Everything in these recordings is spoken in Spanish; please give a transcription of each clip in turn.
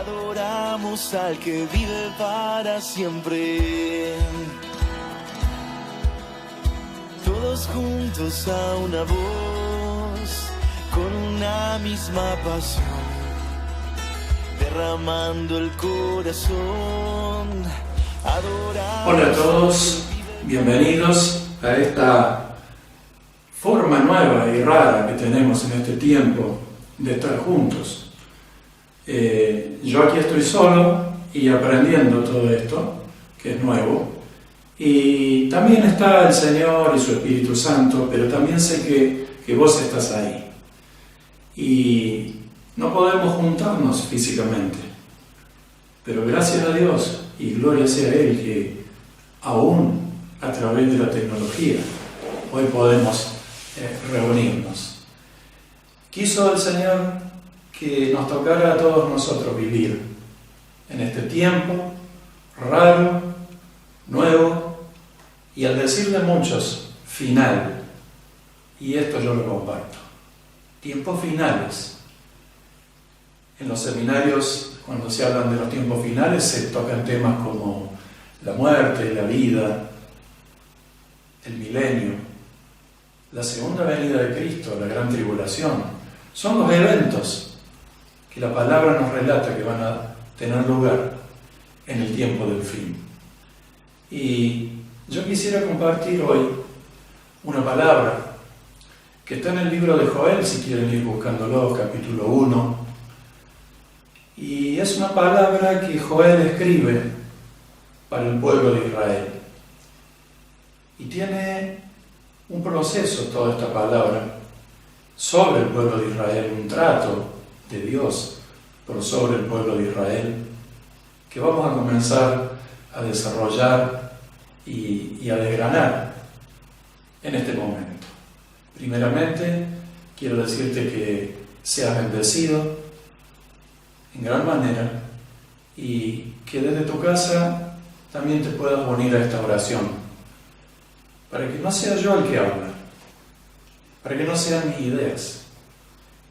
Adoramos al que vive para siempre. Todos juntos a una voz, con una misma pasión, derramando el corazón. Adoramos. Hola a todos, bienvenidos a esta forma nueva y rara que tenemos en este tiempo de estar juntos. Yo aquí estoy solo y aprendiendo todo esto, que es nuevo, y también está el Señor y su Espíritu Santo, pero también sé que vos estás ahí. Y no podemos juntarnos físicamente, pero gracias a Dios y gloria sea a Él que aún a través de la tecnología hoy podemos reunirnos. Quiso el Señor que nos tocara a todos nosotros vivir en este tiempo raro, nuevo y, al decir de muchos, final. Y esto yo lo comparto. Tiempos finales. En los seminarios, cuando se hablan de los tiempos finales, se tocan temas como la muerte, la vida, el milenio, la segunda venida de Cristo, la gran tribulación. Son los eventos que la palabra nos relata que van a tener lugar en el tiempo del fin. Y yo quisiera compartir hoy una palabra que está en el libro de Joel, si quieren ir buscándolo, capítulo 1. Y es una palabra que Joel escribe para el pueblo de Israel. Y tiene un proceso toda esta palabra sobre el pueblo de Israel, un trato de Dios por sobre el pueblo de Israel, que vamos a comenzar a desarrollar y a desgranar en este momento. Primeramente, quiero decirte que seas bendecido en gran manera y que desde tu casa también te puedas unir a esta oración, para que no sea yo el que habla, para que no sean mis ideas,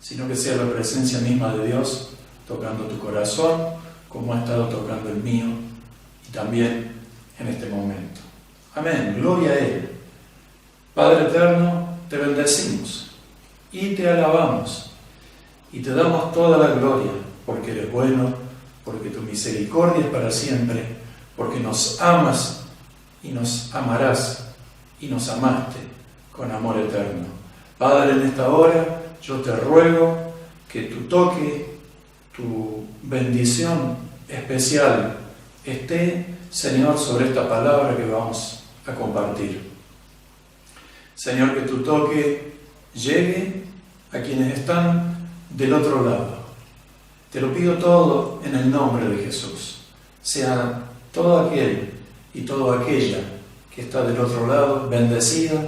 sino que sea la presencia misma de Dios tocando tu corazón, como ha estado tocando el mío, y también en este momento. Amén, gloria a Él. Padre eterno, te bendecimos y te alabamos y te damos toda la gloria, porque eres bueno, porque tu misericordia es para siempre, porque nos amas y nos amarás y nos amaste con amor eterno. Padre, en esta hora yo te ruego que tu toque, tu bendición especial esté, Señor, sobre esta palabra que vamos a compartir. Señor, que tu toque llegue a quienes están del otro lado. Te lo pido todo en el nombre de Jesús. Sea todo aquel y toda aquella que está del otro lado bendecida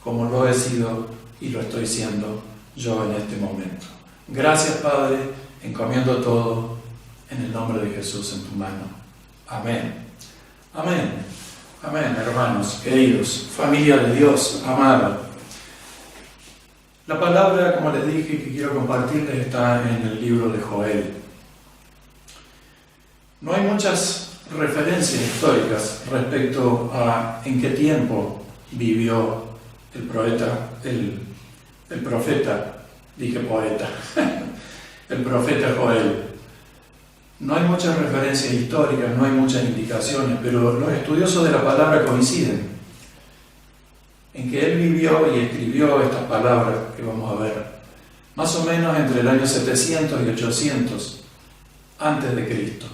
como lo he sido y lo estoy siendo yo en este momento. Gracias, Padre, encomiendo todo en el nombre de Jesús en tu mano. Amén. Amén. Amén, hermanos, queridos, familia de Dios, amada. La palabra, como les dije, que quiero compartirles está en el libro de Joel. No hay muchas referencias históricas respecto a en qué tiempo vivió el profeta, dije poeta, el profeta Joel. No hay muchas referencias históricas, no hay muchas indicaciones, pero los estudiosos de la palabra coinciden en que él vivió y escribió estas palabras que vamos a ver, más o menos entre el año 700 y 800 antes de Cristo.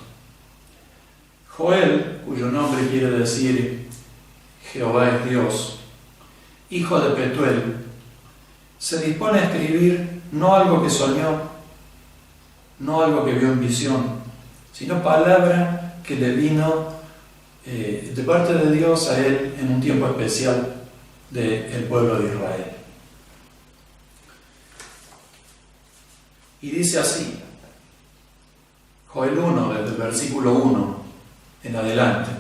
Joel, cuyo nombre quiere decir Jehová es Dios, hijo de Petuel, se dispone a escribir no algo que soñó, no algo que vio en visión, sino palabra que le vino de parte de Dios a él en un tiempo especial del pueblo de Israel. Y dice así, Joel 1, desde el versículo 1 en adelante: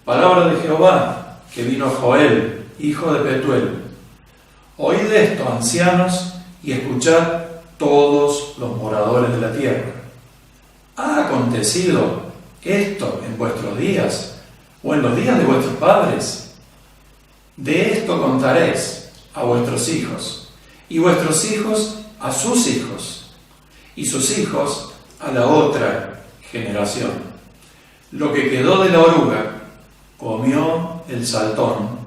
palabra de Jehová que vino Joel, hijo de Petuel. Oíd esto, ancianos, y escuchad todos los moradores de la tierra. Ha acontecido esto en vuestros días o en los días de vuestros padres? De esto contaréis a vuestros hijos, y vuestros hijos a sus hijos, y sus hijos a la otra generación. Lo que quedó de la oruga comió el saltón,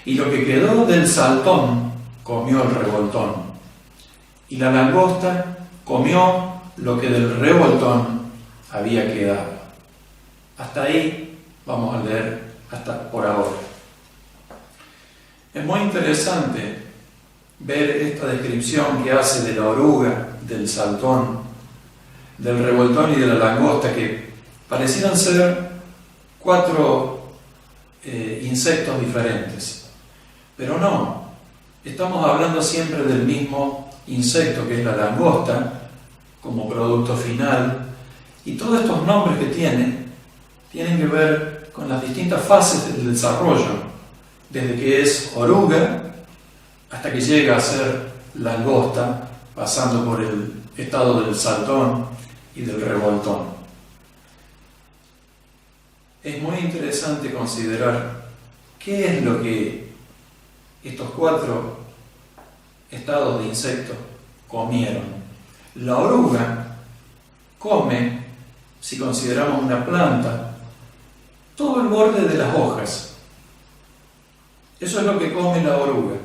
y lo que quedó del saltón comió el revoltón, y la langosta comió lo que del revoltón había quedado. Hasta ahí vamos a leer hasta por ahora. Es muy interesante ver esta descripción que hace de la oruga, del saltón, del revoltón y de la langosta, que parecieran ser 4 insectos diferentes. Pero no, estamos hablando siempre del mismo insecto, que es la langosta, como producto final, y todos estos nombres que tienen que ver con las distintas fases del desarrollo, desde que es oruga hasta que llega a ser langosta, pasando por el estado del saltón y del revoltón. Es muy interesante considerar qué es lo que estos 4 estados de insectos comieron. La oruga come, si consideramos una planta, todo el borde de las hojas. Eso es lo que come la oruga.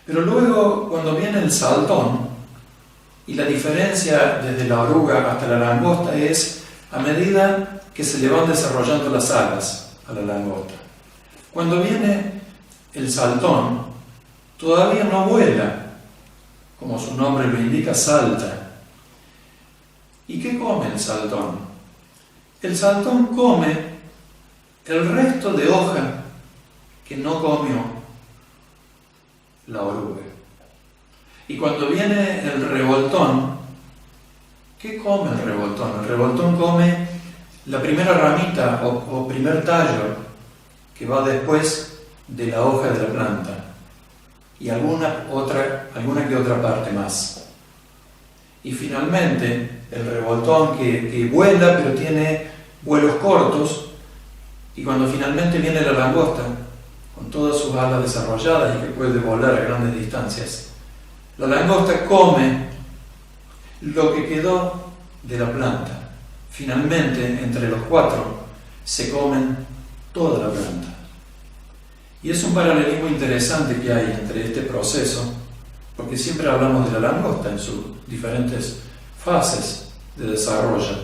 Pero luego, cuando viene el saltón, y la diferencia desde la oruga hasta la langosta es a medida que se le van desarrollando las alas a la langosta. Cuando viene el saltón, todavía no vuela, como su nombre lo indica, salta. ¿Y qué come el saltón? El saltón come el resto de hoja que no comió la oruga. Y cuando viene el revoltón, ¿qué come el revoltón? El revoltón come la primera ramita o primer tallo que va después de la hoja de la planta, y alguna que otra parte más. Y finalmente el revoltón que vuela, pero tiene vuelos cortos, y cuando finalmente viene la langosta con todas sus alas desarrolladas y que puede volar a grandes distancias, la langosta come lo que quedó de la planta. Finalmente, entre los 4 se comen toda la planta. Y es un paralelismo interesante que hay entre este proceso, porque siempre hablamos de la langosta en sus diferentes fases de desarrollo.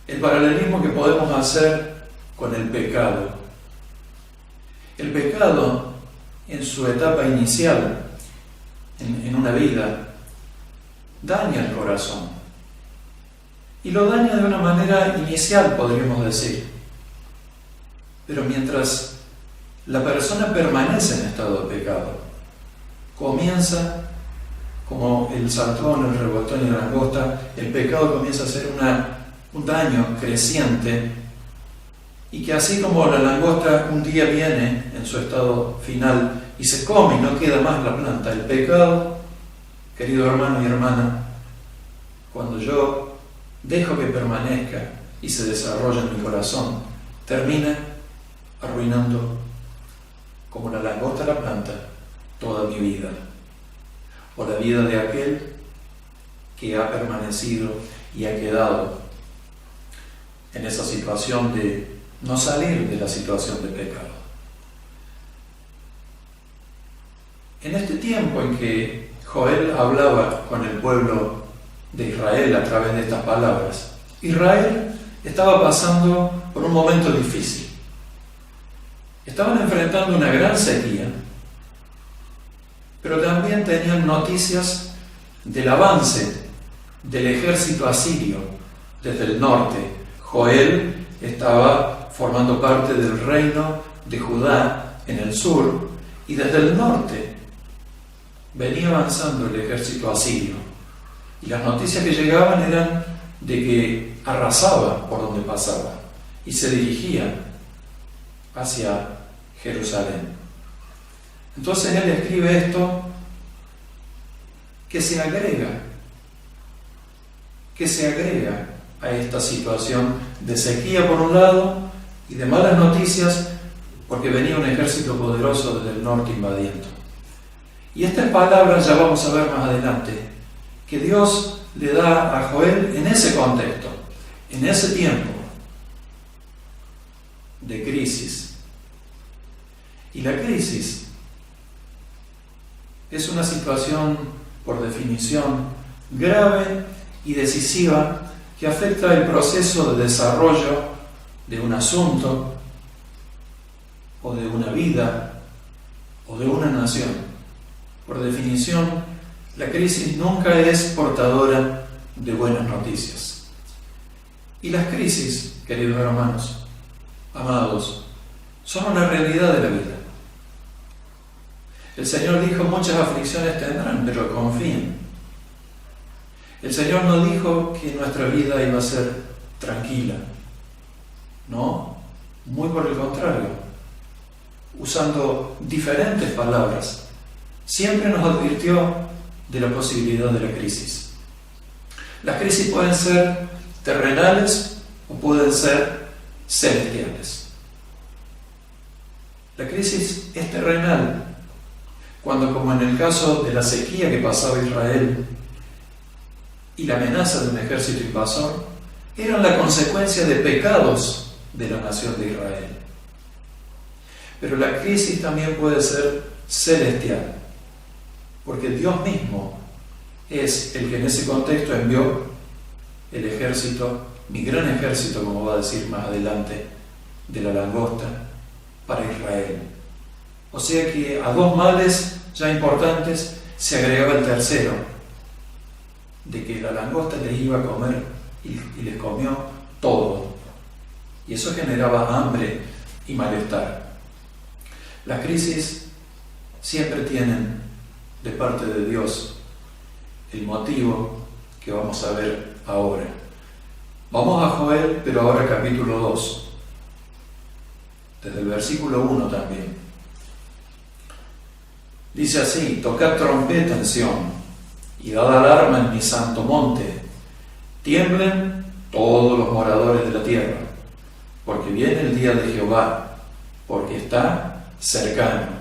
El paralelismo que podemos hacer con el pecado. El pecado, en su etapa inicial, en una vida, daña el corazón. Y lo daña de una manera inicial, podríamos decir. Pero mientras la persona permanece en estado de pecado, comienza, como el saltón, el revoltón y la langosta, el pecado comienza a ser un daño creciente, y que así como la langosta un día viene en su estado final y se come y no queda más la planta, el pecado, querido hermano y hermana, cuando yo dejo que permanezca y se desarrolla en mi corazón, termina arruinando, como la langosta la planta, toda mi vida, o la vida de aquel que ha permanecido y ha quedado en esa situación de no salir de la situación de pecado. En este tiempo en que Joel hablaba con el pueblo de Israel a través de estas palabras, Israel estaba pasando por un momento difícil. Estaban enfrentando una gran sequía, pero también tenían noticias del avance del ejército asirio desde el norte. Joel estaba formando parte del reino de Judá en el sur, y desde el norte venía avanzando el ejército asirio. Y las noticias que llegaban eran de que arrasaba por donde pasaba y se dirigía hacia Jerusalén. Entonces él escribe esto que se agrega a esta situación de sequía por un lado y de malas noticias porque venía un ejército poderoso desde el norte invadiendo. Y estas palabras ya vamos a ver más adelante, que Dios le da a Joel en ese contexto, en ese tiempo de crisis. Y la crisis es una situación, por definición, grave y decisiva que afecta el proceso de desarrollo de un asunto o de una vida o de una nación. Por definición, la crisis nunca es portadora de buenas noticias. Y las crisis, queridos hermanos, amados, son una realidad de la vida. El Señor dijo: muchas aflicciones tendrán, pero confíen. El Señor no dijo que nuestra vida iba a ser tranquila. No, muy por el contrario. Usando diferentes palabras, siempre nos advirtió de la posibilidad de la crisis. Las crisis pueden ser terrenales o pueden ser celestiales. La crisis es terrenal cuando, como en el caso de la sequía que pasaba Israel y la amenaza de un ejército invasor, eran la consecuencia de pecados de la nación de Israel. Pero la crisis también puede ser celestial, porque Dios mismo es el que en ese contexto envió el ejército, mi gran ejército, como va a decir más adelante, de la langosta, para Israel. O sea que a dos males ya importantes se agregaba el tercero, de que la langosta les iba a comer y les comió todo. Y eso generaba hambre y malestar. Las crisis siempre tienen de parte de Dios el motivo que vamos a ver ahora. Vamos a Joel, pero ahora capítulo 2, desde el versículo 1 también. Dice así: tocad trompeta en Sión y dad alarma en mi santo monte. Tiemblen todos los moradores de la tierra, porque viene el día de Jehová, porque está cercano.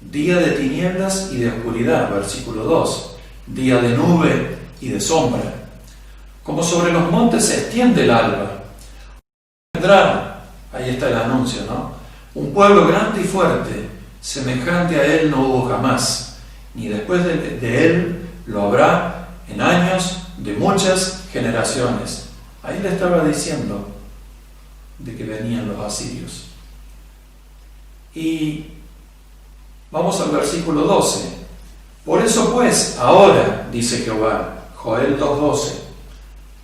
Día de tinieblas y de oscuridad, versículo 2. Día de nube y de sombra. Como sobre los montes se extiende el alba. Vendrá, ahí está el anuncio, ¿no? Un pueblo grande y fuerte, semejante a él no hubo jamás, ni después de él lo habrá en años de muchas generaciones. Ahí le estaba diciendo de que venían los asirios. Y vamos al versículo 12. Por eso pues, ahora, dice Jehová, Joel 2:12,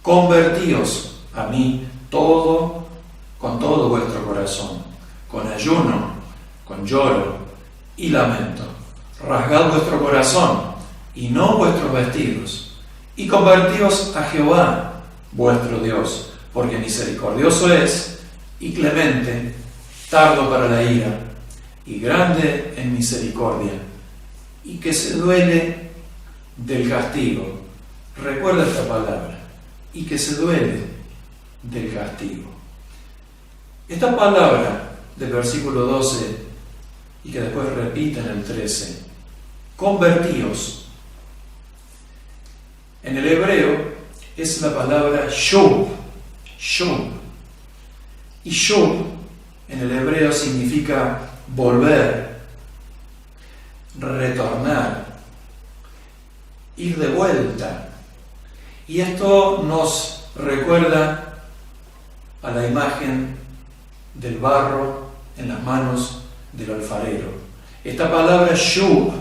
convertíos a mí con todo vuestro corazón, con ayuno, con lloro y lamento. Rasgad vuestro corazón y no vuestros vestidos, y convertíos a Jehová, vuestro Dios, porque misericordioso es y clemente, tardo para la ira y grande en misericordia, y que se duele del castigo. Recuerda esta palabra: y que se duele del castigo. Esta palabra del versículo 12, y que después repite en el 13, convertíos, en el hebreo es la palabra shub. Y shub en el hebreo significa volver, retornar, ir de vuelta. Y esto nos recuerda a la imagen del barro en las manos del alfarero. Esta palabra shub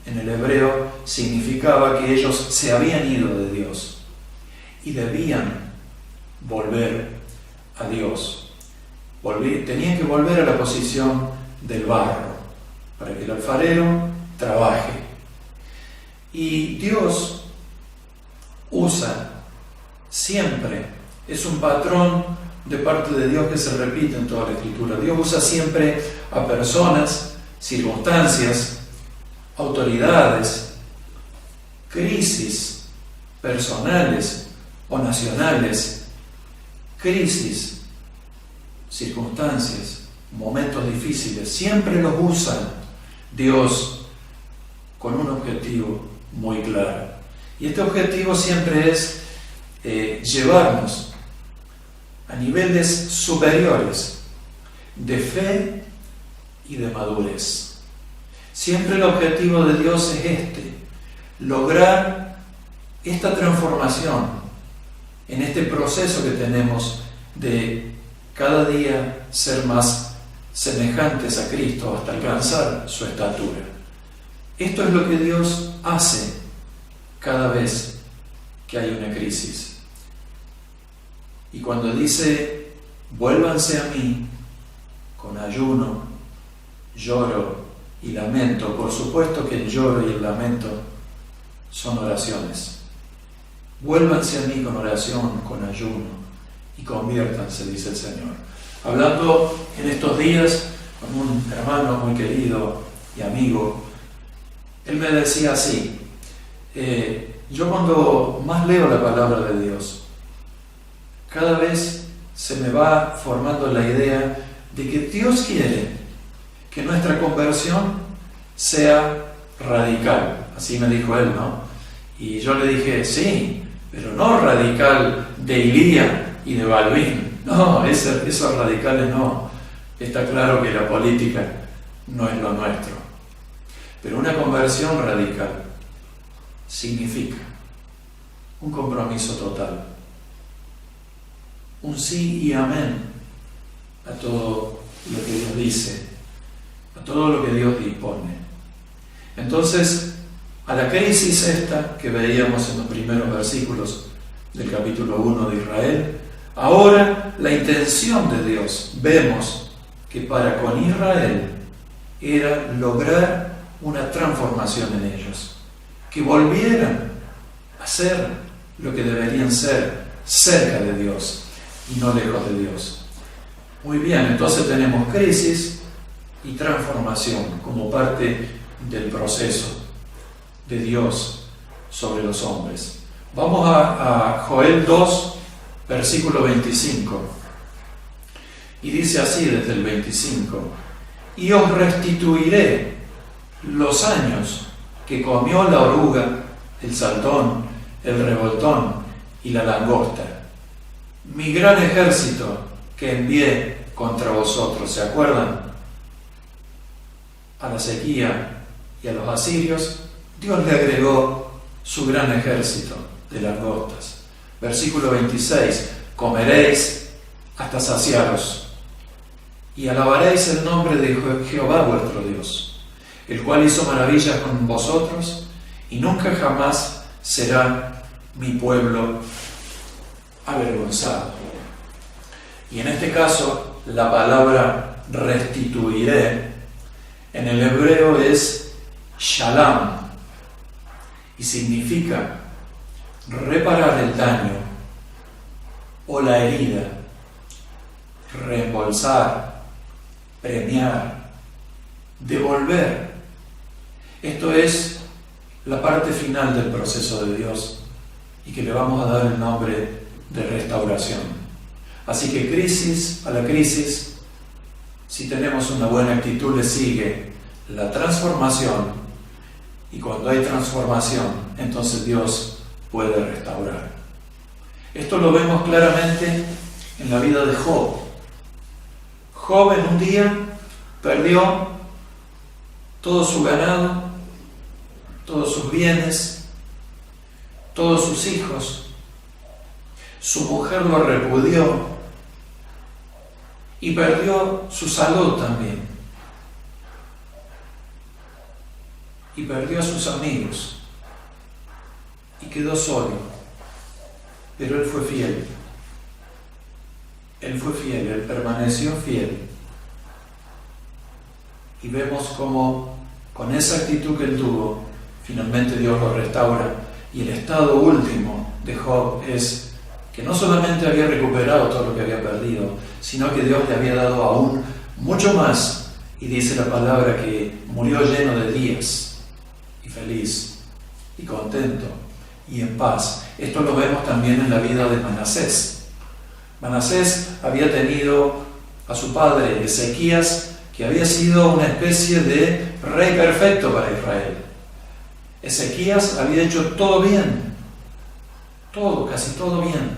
en el hebreo significaba que ellos se habían ido de Dios y debían volver a Dios. Tenían que volver a la posición del barro para que el alfarero trabaje. Y Dios usa siempre, es un patrón de parte de Dios que se repite en toda la Escritura. Dios usa siempre a personas, circunstancias, autoridades, crisis personales o nacionales crisis, circunstancias, momentos difíciles, siempre los usa Dios con un objetivo muy claro. Y este objetivo siempre es llevarnos a niveles superiores de fe y de madurez. Siempre el objetivo de Dios es lograr esta transformación en este proceso que tenemos de cada día ser más semejantes a Cristo hasta alcanzar su estatura. Esto es lo que Dios hace cada vez que hay una crisis. Y cuando dice, vuélvanse a mí con ayuno, lloro y lamento, por supuesto que el lloro y el lamento son oraciones. Vuélvanse a mí con oración, con ayuno y conviértanse, dice el Señor. Hablando en estos días con un hermano muy querido y amigo, él me decía así, yo cuando más leo la palabra de Dios, cada vez se me va formando la idea de que Dios quiere que nuestra conversión sea radical. Así me dijo él, ¿no? Y yo le dije, sí, pero no radical de Ilía y de Balbín. No, esos radicales no. Está claro que la política no es lo nuestro. Pero una conversión radical significa un compromiso total. Un sí y amén a todo lo que Dios dice, a todo lo que Dios dispone. Entonces, a la crisis esta que veíamos en los primeros versículos del capítulo 1 de Israel, ahora la intención de Dios, vemos que para con Israel era lograr una transformación en ellos, que volvieran a ser lo que deberían ser, cerca de Dios y no lejos de Dios. Muy bien, entonces tenemos crisis y transformación como parte del proceso de Dios sobre los hombres. Vamos a Joel 2, versículo 25. Y dice así desde el 25: y os restituiré los años que comió la oruga, el saltón, el revoltón y la langosta, mi gran ejército que envié contra vosotros. ¿Se acuerdan? A la sequía y a los asirios, Dios le agregó su gran ejército de langostas. Versículo 26: comeréis hasta saciaros y alabaréis el nombre de Jehová vuestro Dios, el cual hizo maravillas con vosotros y nunca jamás será mi pueblo avergonzado. Y en este caso, la palabra restituiré en el hebreo es shalom y significa reparar el daño o la herida, reembolsar, premiar, devolver. Esto es la parte final del proceso de Dios y que le vamos a dar el nombre de restauración. Así que crisis a la crisis, si tenemos una buena actitud, le sigue la transformación, y cuando hay transformación, entonces Dios puede restaurar. Esto lo vemos claramente en la vida de Job. Job en un día perdió todo su ganado, todos sus bienes, todos sus hijos. Su mujer lo repudió y perdió su salud también. Y perdió a sus amigos y quedó solo. Pero él fue fiel. Él fue fiel, él permaneció fiel. Y vemos cómo con esa actitud que él tuvo, finalmente Dios lo restaura. Y el estado último de Job es que no solamente había recuperado todo lo que había perdido, sino que Dios le había dado aún mucho más. Y dice la palabra que murió lleno de días, y feliz, y contento, y en paz. Esto lo vemos también en la vida de Manasés. Manasés había tenido a su padre Ezequías, que había sido una especie de rey perfecto para Israel. Ezequías había hecho todo bien, casi todo bien.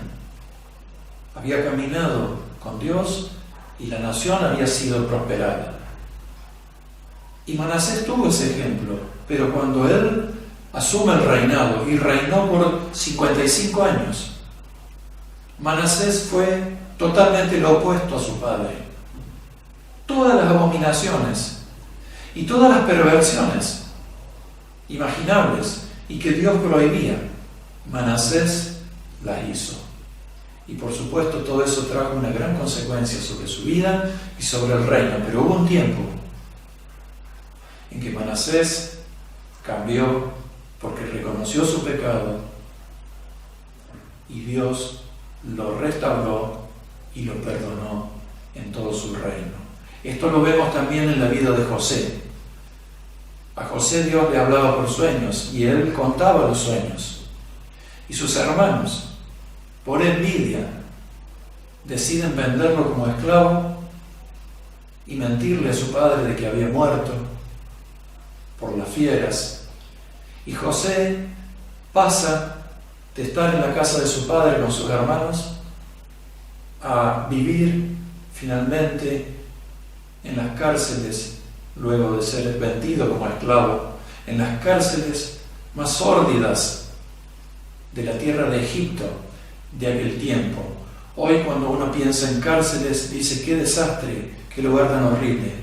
Había caminado con Dios y la nación había sido prosperada. Y Manasés tuvo ese ejemplo, pero cuando él asume el reinado y reinó por 55 años, Manasés fue totalmente lo opuesto a su padre. Todas las abominaciones y todas las perversiones imaginables y que Dios prohibía, Manasés las hizo. Y por supuesto todo eso trajo una gran consecuencia sobre su vida y sobre el reino. Pero hubo un tiempo en que Manasés cambió porque reconoció su pecado y Dios lo restauró y lo perdonó en todo su reino. Esto lo vemos también en la vida de José. A José Dios le hablaba por sueños y él contaba los sueños. Y sus hermanos, por envidia, deciden venderlo como esclavo y mentirle a su padre de que había muerto por las fieras. Y José pasa de estar en la casa de su padre con sus hermanos a vivir finalmente en las cárceles, luego de ser vendido como esclavo, en las cárceles más sórdidas de la tierra de Egipto de aquel tiempo. Hoy cuando uno piensa en cárceles, dice: qué desastre, qué lugar tan horrible.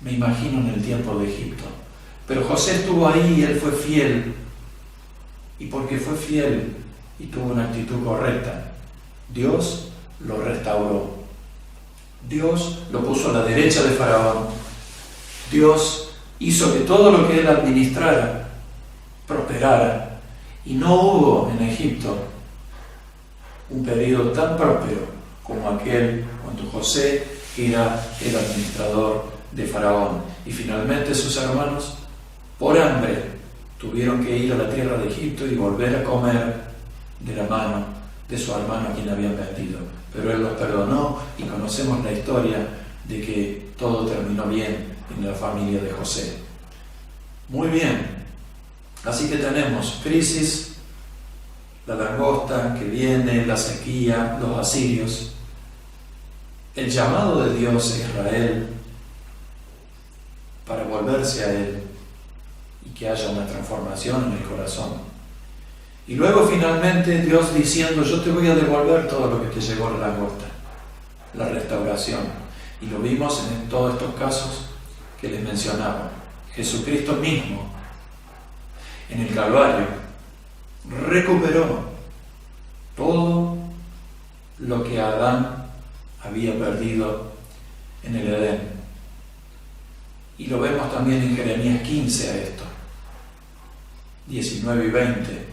Me imagino en el tiempo de Egipto. Pero José estuvo ahí y él fue fiel. Y porque fue fiel y tuvo una actitud correcta, Dios lo restauró. Dios lo puso a la derecha de Faraón. Dios hizo que todo lo que él administrara prosperara. Y no hubo en Egipto un periodo tan próspero como aquel cuando José era el administrador de Faraón. Y finalmente sus hermanos, por hambre, tuvieron que ir a la tierra de Egipto y volver a comer de la mano de su hermano a quien habían vendido. Pero él los perdonó y conocemos la historia de que todo terminó bien en la familia de José. Muy bien, así que tenemos crisis, la langosta que viene, la sequía, los asirios, el llamado de Dios a Israel para volverse a Él y que haya una transformación en el corazón. Y luego finalmente Dios diciendo: yo te voy a devolver todo lo que te llevó la langosta, la restauración. Y lo vimos en todos estos casos que les mencionaba. Jesucristo mismo, en el Calvario, recuperó todo lo que Adán había perdido en el Edén. Y lo vemos también en Jeremías 15 a esto, 19 y 20,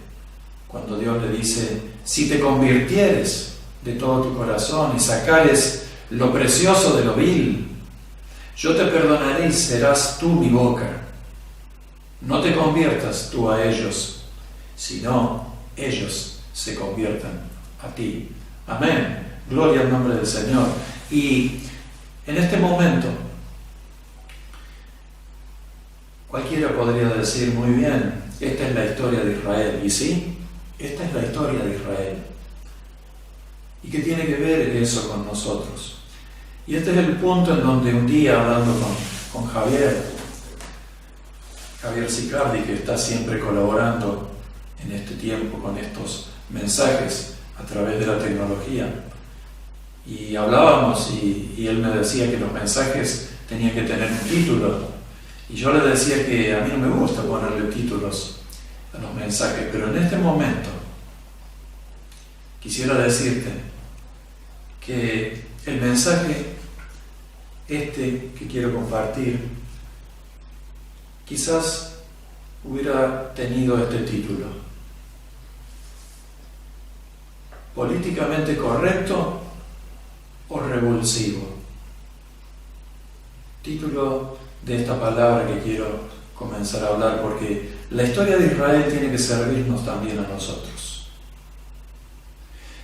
cuando Dios le dice: si te convirtieres de todo tu corazón y sacares lo precioso de lo vil, yo te perdonaré y serás tú mi boca. No te conviertas tú a ellos, sino ellos se conviertan a ti. Amén. Gloria al nombre del Señor. Y en este momento, cualquiera podría decir: muy bien, esta es la historia de Israel. Y sí, esta es la historia de Israel. ¿Y qué tiene que ver eso con nosotros? Y este es el punto en donde un día, hablando con Javier Sicardi, que está siempre colaborando en este tiempo con estos mensajes a través de la tecnología, y hablábamos y él me decía que los mensajes tenían que tener un título, y yo le decía que a mí no me gusta ponerle títulos a los mensajes, pero en este momento quisiera decirte que el mensaje que quiero compartir quizás hubiera tenido este título: políticamente correcto o revulsivo. Título de esta palabra que quiero comenzar a hablar, porque la historia de Israel tiene que servirnos también a nosotros.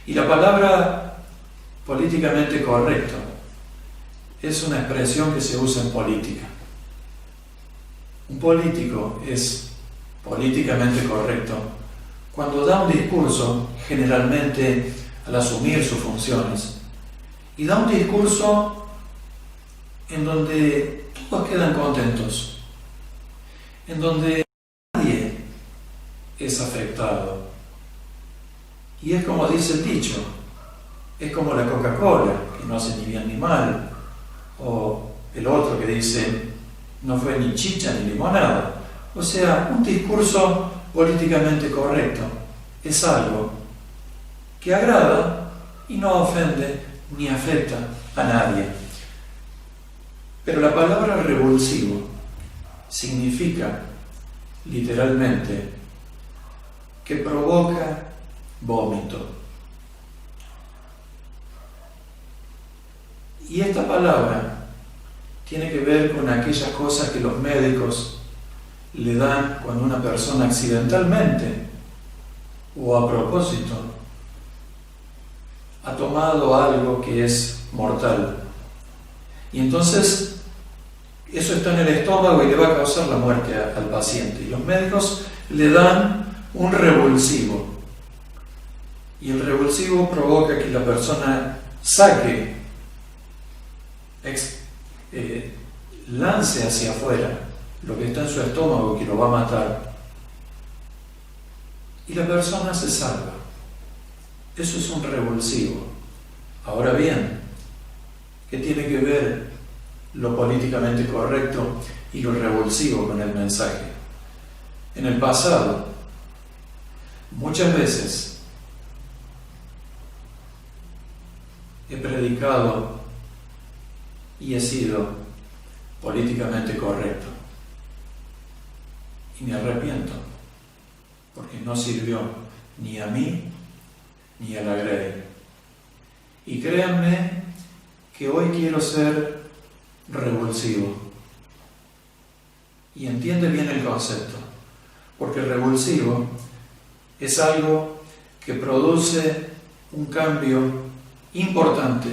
Y la palabra políticamente correcto es una expresión que se usa en política. Un político es políticamente correcto cuando da un discurso, generalmente al asumir sus funciones, y da un discurso en donde todos quedan contentos, en donde nadie es afectado. Y es como dice el dicho, es como la Coca-Cola, que no hace ni bien ni mal, o el otro que dice, no fue ni chicha ni limonada. O sea, un discurso políticamente correcto es algo que agrada y no ofende ni afecta a nadie. Pero la palabra revulsivo significa literalmente que provoca vómito. Y esta palabra tiene que ver con aquellas cosas que los médicos le dan cuando una persona accidentalmente o a propósito ha tomado algo que es mortal. Y entonces eso está en el estómago y le va a causar la muerte al paciente. Y los médicos le dan un revulsivo. Y el revulsivo provoca que la persona saque, lance hacia afuera lo que está en su estómago que lo va a matar. Y la persona se salva. Eso es un revulsivo. Ahora bien, ¿qué tiene que ver lo políticamente correcto y lo revulsivo con el mensaje? En el pasado, muchas veces he predicado y he sido políticamente correcto. Y me arrepiento, porque no sirvió ni a mí ni a la Grey. Y créanme que hoy quiero ser revulsivo. Y entiende bien el concepto, porque revulsivo es algo que produce un cambio importante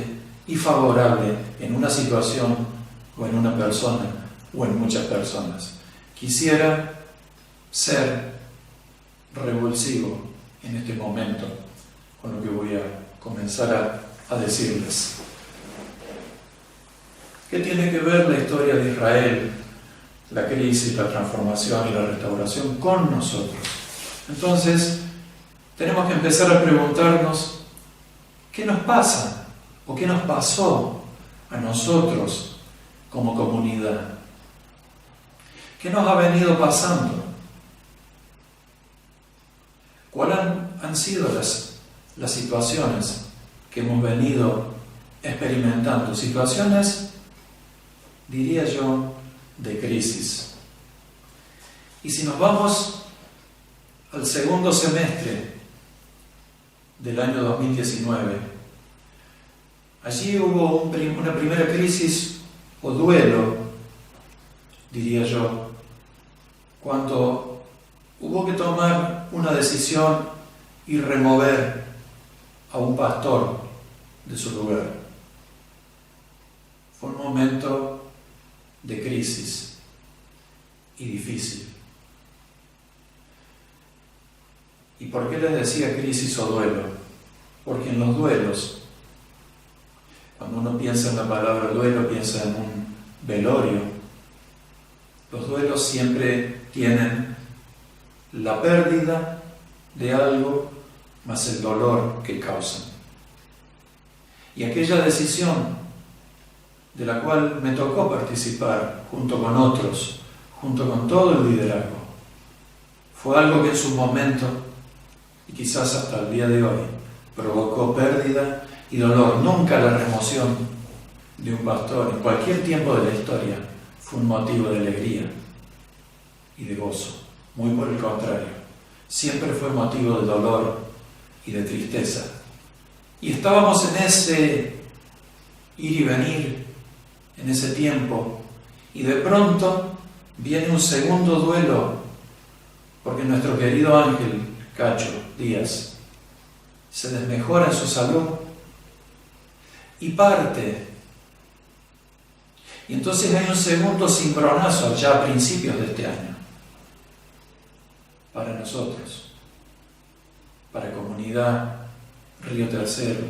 y favorable en una situación o en una persona o en muchas personas. Quisiera ser revulsivo en este momento con lo que voy a comenzar a decirles. ¿Qué tiene que ver la historia de Israel, la crisis, la transformación y la restauración con nosotros? Entonces, tenemos que empezar a preguntarnos ¿qué nos pasa o qué nos pasó a nosotros como comunidad? ¿Qué nos ha venido pasando? ¿Cuáles han sido las situaciones que hemos venido experimentando? Situaciones, diría yo, de crisis. Y si nos vamos al segundo semestre del año 2019, allí hubo una primera crisis o duelo, diría yo, cuando hubo que tomar una decisión y remover a un pastor de su lugar. Fue un momento de crisis y difícil. ¿Y por qué les decía crisis o duelo? Porque en los duelos, cuando uno piensa en la palabra duelo, piensa en un velorio. Los duelos siempre tienen la pérdida de algo más el dolor que causan. Y aquella decisión de la cual me tocó participar junto con otros, junto con todo el liderazgo, fue algo que en su momento, y quizás hasta el día de hoy, provocó pérdida y dolor. Nunca la remoción de un pastor, en cualquier tiempo de la historia, fue un motivo de alegría y de gozo. Muy por el contrario, siempre fue motivo de dolor y de tristeza. Y estábamos en ese ir y venir, en ese tiempo, y de pronto viene un segundo duelo, porque nuestro querido Ángel Cacho Díaz se desmejora en su salud, y parte. Y entonces hay un segundo cimbronazo ya a principios de este año, para nosotros, para Comunidad Río Tercero,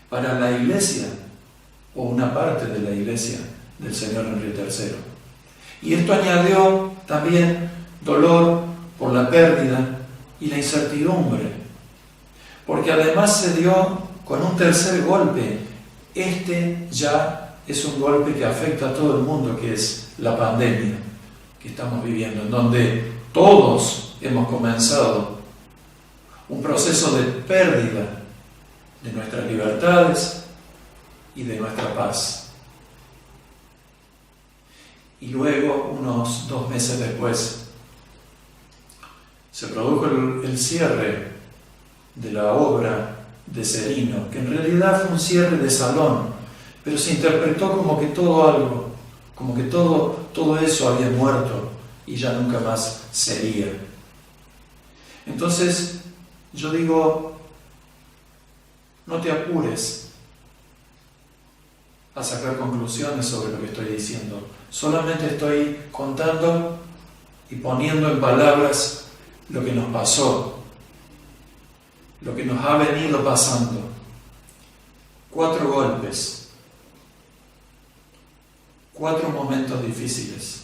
para la iglesia o una parte de la iglesia del Señor en Río Tercero. Y esto añadió también dolor por la pérdida y la incertidumbre, porque además se dio con un tercer golpe. Este ya es un golpe que afecta a todo el mundo, que es la pandemia que estamos viviendo, en donde todos hemos comenzado un proceso de pérdida de nuestras libertades y de nuestra paz. Y luego, unos 2 meses después, se produjo el cierre de la obra de Serino, que en realidad fue un cierre de salón, pero se interpretó como que todo eso había muerto y ya nunca más sería. Entonces, yo digo, no te apures a sacar conclusiones sobre lo que estoy diciendo. Solamente estoy contando y poniendo en palabras lo que nos pasó, lo que nos ha venido pasando. 4 golpes, 4 momentos difíciles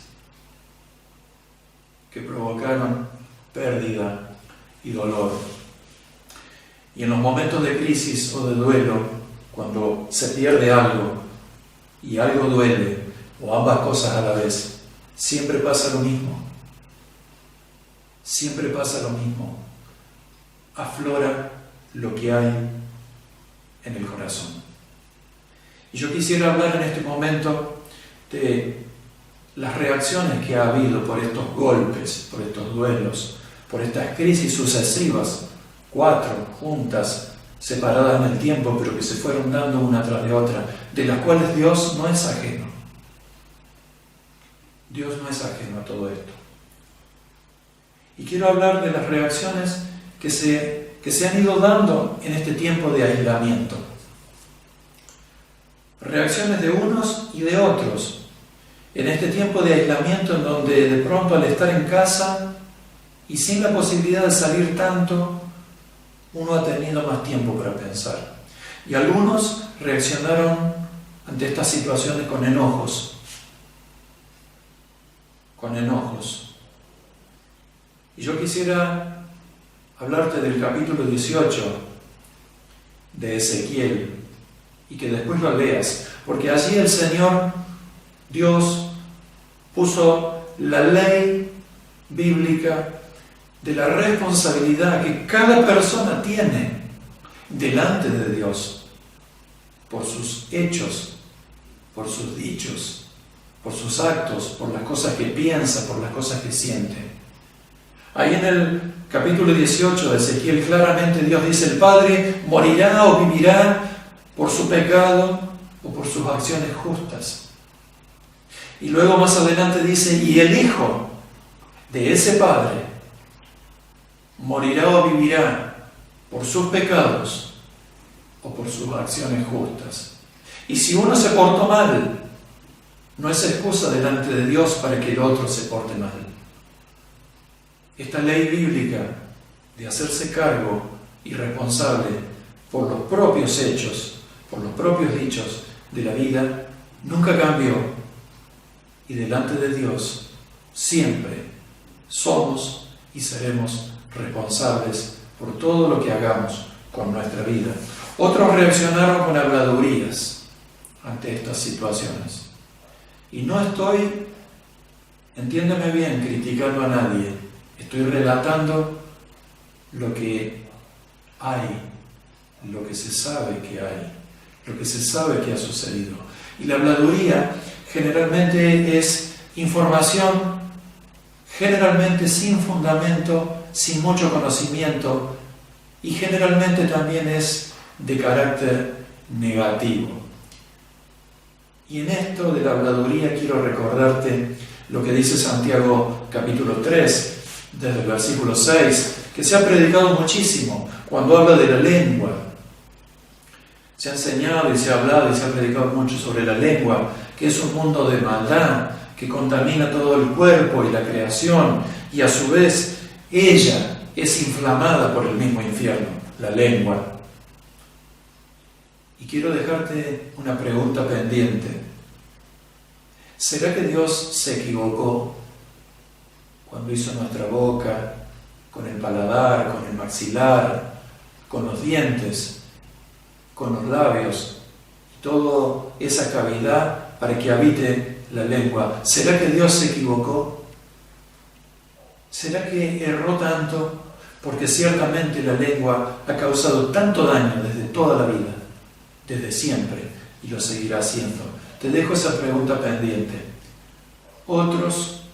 que provocaron pérdida y dolor. Y en los momentos de crisis o de duelo, cuando se pierde algo y algo duele, o ambas cosas a la vez, siempre pasa lo mismo. Siempre pasa lo mismo. Aflora lo que hay en el corazón. Y yo quisiera hablar en este momento de las reacciones que ha habido por estos golpes, por estos duelos, por estas crisis sucesivas, 4 juntas, separadas en el tiempo, pero que se fueron dando una tras de otra, de las cuales Dios no es ajeno. Dios no es ajeno a todo esto. Y quiero hablar de las reacciones que se han ido dando en este tiempo de aislamiento. Reacciones de unos y de otros. En este tiempo de aislamiento en donde de pronto al estar en casa y sin la posibilidad de salir tanto, uno ha tenido más tiempo para pensar. Y algunos reaccionaron ante estas situaciones con enojos. Y yo quisiera hablarte del capítulo 18 de Ezequiel y que después lo leas, porque allí el Señor, Dios, puso la ley bíblica de la responsabilidad que cada persona tiene delante de Dios por sus hechos, por sus dichos, por sus actos, por las cosas que piensa, por las cosas que siente. Ahí en el capítulo 18 de Ezequiel claramente Dios dice: el padre morirá o vivirá por su pecado o por sus acciones justas. Y luego más adelante dice: y el hijo de ese padre morirá o vivirá por sus pecados o por sus acciones justas. Y si uno se portó mal, no es excusa delante de Dios para que el otro se porte mal. Esta ley bíblica de hacerse cargo y responsable por los propios hechos, por los propios dichos de la vida, nunca cambió. Y delante de Dios siempre somos y seremos responsables por todo lo que hagamos con nuestra vida. Otros reaccionaron con habladurías ante estas situaciones. Y no estoy, entiéndeme bien, criticando a nadie. Estoy relatando lo que hay, lo que se sabe que hay, lo que se sabe que ha sucedido. Y la habladuría generalmente es información, generalmente sin fundamento, sin mucho conocimiento, y generalmente también es de carácter negativo. Y en esto de la habladuría quiero recordarte lo que dice Santiago capítulo 3, desde el versículo 6, que se ha predicado muchísimo cuando habla de la lengua. Se ha enseñado y se ha hablado y se ha predicado mucho sobre la lengua, que es un mundo de maldad, que contamina todo el cuerpo y la creación, y a su vez ella es inflamada por el mismo infierno, la lengua. Y quiero dejarte una pregunta pendiente. ¿Será que Dios se equivocó cuando hizo nuestra boca, con el paladar, con el maxilar, con los dientes, con los labios, toda esa cavidad para que habite la lengua? ¿Será que Dios se equivocó? ¿Será que erró tanto? Porque ciertamente la lengua ha causado tanto daño desde toda la vida, desde siempre, y lo seguirá haciendo. Te dejo esa pregunta pendiente. Otros,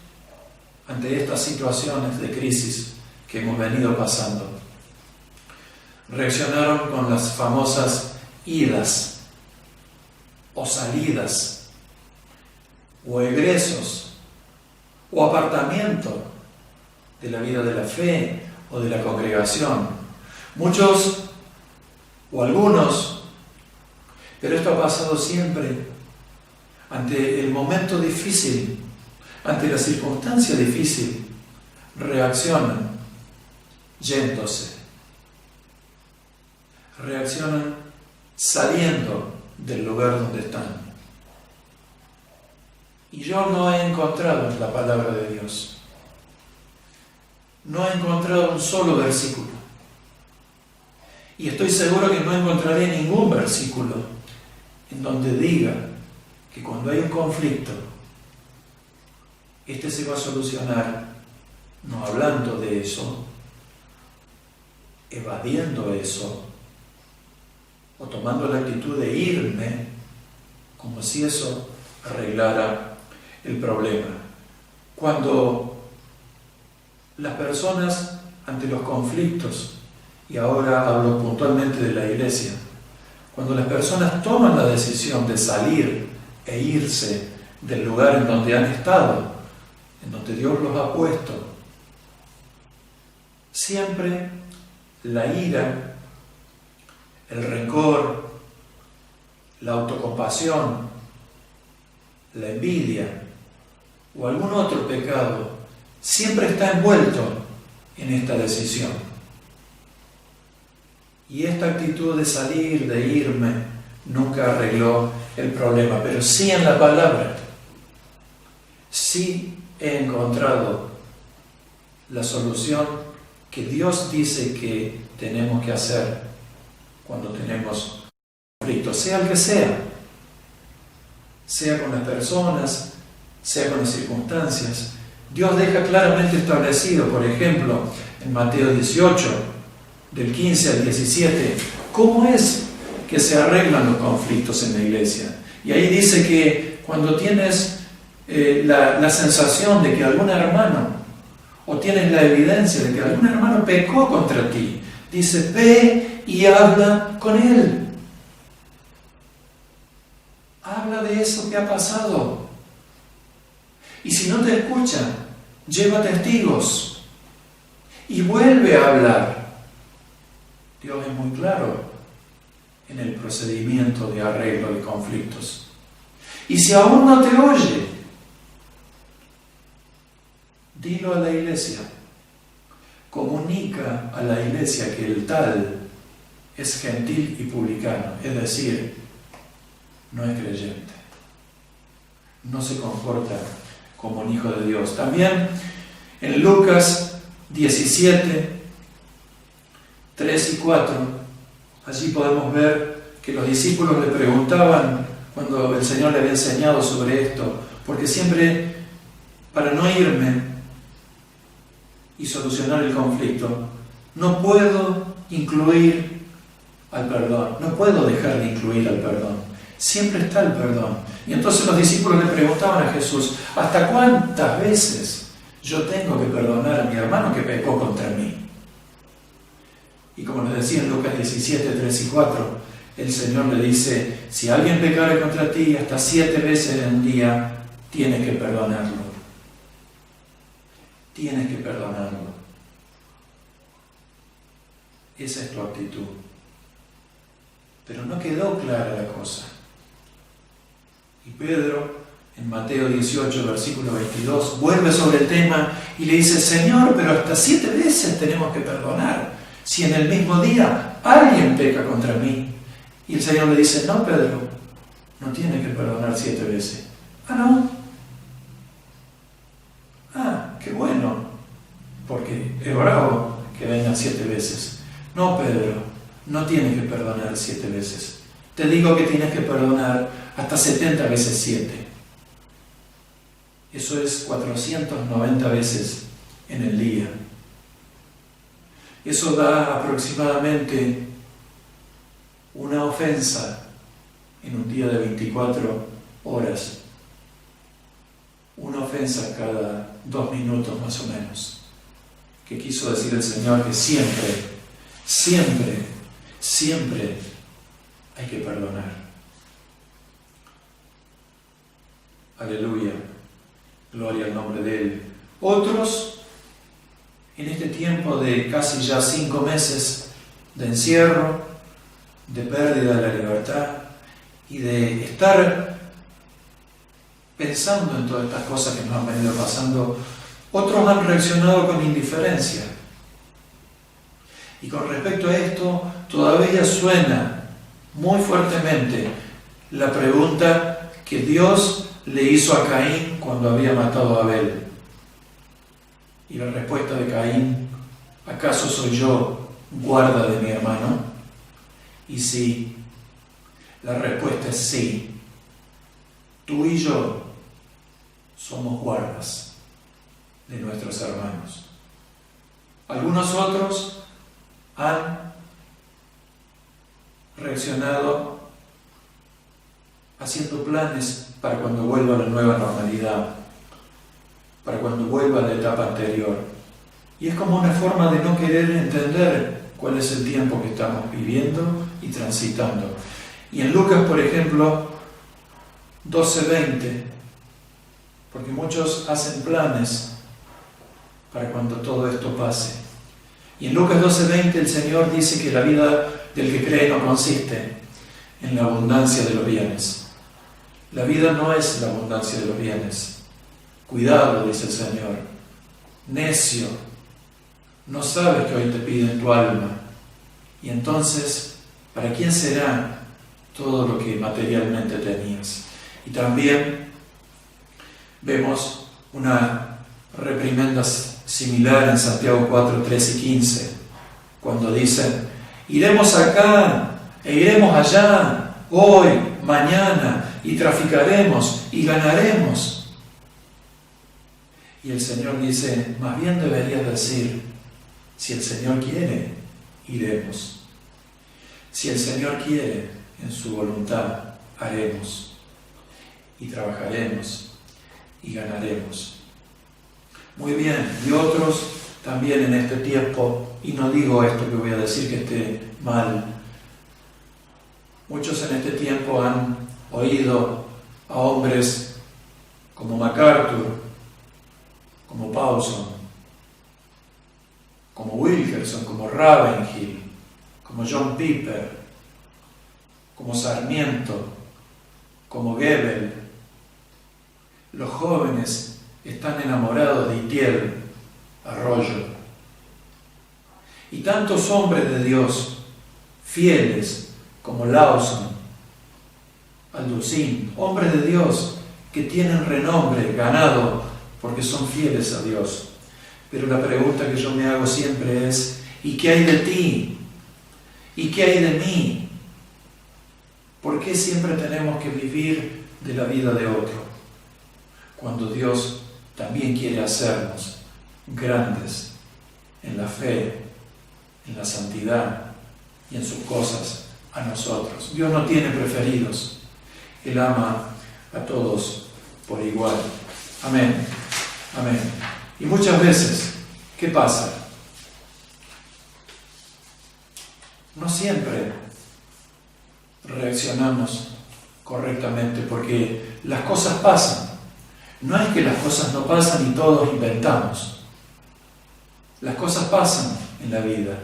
ante estas situaciones de crisis que hemos venido pasando, reaccionaron con las famosas idas, o salidas, o egresos, o apartamiento de la vida de la fe o de la congregación. Muchos, o algunos, pero esto ha pasado siempre, ante el momento difícil, ante la circunstancia difícil, reaccionan yéndose, reaccionan saliendo del lugar donde están. Y yo no he encontrado en la palabra de Dios, no he encontrado un solo versículo, y estoy seguro que no encontraré ningún versículo en donde diga que cuando hay un conflicto, este se va a solucionar no hablando de eso, evadiendo eso, o tomando la actitud de irme, como si eso arreglara el problema. Cuando las personas, ante los conflictos, y ahora hablo puntualmente de la iglesia, cuando las personas toman la decisión de salir e irse del lugar en donde han estado, en donde Dios los ha puesto, siempre la ira, el rencor, la autocompasión, la envidia o algún otro pecado siempre está envuelto en esta decisión. Y esta actitud de salir, de irme, nunca arregló el problema, pero sí en la palabra, sí he encontrado la solución que Dios dice que tenemos que hacer cuando tenemos conflicto, sea el que sea con las personas, sea con las circunstancias. Dios deja claramente establecido, por ejemplo, en Mateo 18, del 15 al 17, cómo es que se arreglan los conflictos en la iglesia. Y ahí dice que cuando tienes la sensación de que algún hermano, o tienes la evidencia de que algún hermano pecó contra ti, dice, ve y habla con él. Habla de eso que ha pasado. Y si no te escucha, lleva testigos y vuelve a hablar. Dios es muy claro en el procedimiento de arreglo de conflictos. Y si aún no te oye, dilo a la iglesia. Comunica a la iglesia que el tal es gentil y publicano, es decir, no es creyente, no se comporta como un hijo de Dios. También en Lucas 17, 3 y 4, allí podemos ver que los discípulos le preguntaban cuando el Señor le había enseñado sobre esto, porque siempre, para no irme y solucionar el conflicto, no puedo incluir al perdón, no puedo dejar de incluir al perdón. Siempre está el perdón. Y entonces los discípulos le preguntaban a Jesús, ¿hasta cuántas veces yo tengo que perdonar a mi hermano que pecó contra mí? Y como les decía en Lucas 17, 3 y 4, el Señor le dice, si alguien pecare contra ti hasta 7 veces en un día, tienes que perdonarlo. Tienes que perdonarlo. Esa es tu actitud. Pero no quedó clara la cosa. Y Pedro, en Mateo 18, versículo 22, vuelve sobre el tema y le dice: Señor, pero hasta 7 veces tenemos que perdonar, si en el mismo día alguien peca contra mí. Y el Señor le dice: no, Pedro, no tienes que perdonar 7 veces. Ah, ¿no? Ah, qué bueno, porque es bravo que vengan 7 veces. No, Pedro, no tienes que perdonar 7 veces. Te digo que tienes que perdonar hasta 70 veces 7. Eso es 490 veces en el día. Eso da aproximadamente una ofensa en un día de 24 horas. Una ofensa cada 2 minutos más o menos. Que quiso decir el Señor que siempre, siempre, siempre hay que perdonar. Aleluya. Gloria al nombre de Él. Otros, en este tiempo de casi ya 5 meses de encierro, de pérdida de la libertad y de estar pensando en todas estas cosas que nos han venido pasando, otros han reaccionado con indiferencia. Y con respecto a esto, todavía suena muy fuertemente la pregunta que Dios le hizo a Caín cuando había matado a Abel. Y la respuesta de Caín: ¿acaso soy yo guarda de mi hermano? Y sí, la respuesta es sí. Tú y yo somos guardas de nuestros hermanos. Algunos otros han reaccionado haciendo planes para cuando vuelva la nueva normalidad, para cuando vuelva la etapa anterior. Y es como una forma de no querer entender cuál es el tiempo que estamos viviendo y transitando. Y en Lucas, por ejemplo, 12:20, porque muchos hacen planes para cuando todo esto pase. Y en Lucas 12:20 el Señor dice que la vida del que cree no consiste en la abundancia de los bienes. La vida no es la abundancia de los bienes. Cuidado, dice el Señor. Necio, no sabes que hoy te piden tu alma. Y entonces, ¿para quién será todo lo que materialmente tenías? Y también vemos una reprimenda similar en Santiago 4, 13 y 15, cuando dicen: iremos acá e iremos allá, hoy, mañana, y traficaremos y ganaremos. Y el Señor dice: más bien deberías decir: si el Señor quiere, iremos. Si el Señor quiere, en su voluntad, haremos y trabajaremos y ganaremos. Muy bien, y otros también en este tiempo, y no digo esto que voy a decir que esté mal, muchos en este tiempo han oído a hombres como MacArthur, como Paulson, como Wilkerson, como Ravenhill, como John Piper, como Sarmiento, como Goebbels. Los jóvenes están enamorados de Itiel, Arroyo. Y tantos hombres de Dios, fieles, como Lawson, Alducin, hombres de Dios que tienen renombre ganado porque son fieles a Dios. Pero la pregunta que yo me hago siempre es: ¿y qué hay de ti? ¿Y qué hay de mí? ¿Por qué siempre tenemos que vivir de la vida de otro, cuando Dios también quiere hacernos grandes en la fe, en la santidad y en sus cosas a nosotros? Dios no tiene preferidos. Él ama a todos por igual. Amén. Amén. Y muchas veces, ¿qué pasa? No siempre reaccionamos correctamente, porque las cosas pasan. No es que las cosas no pasan y todos inventamos. Las cosas pasan en la vida.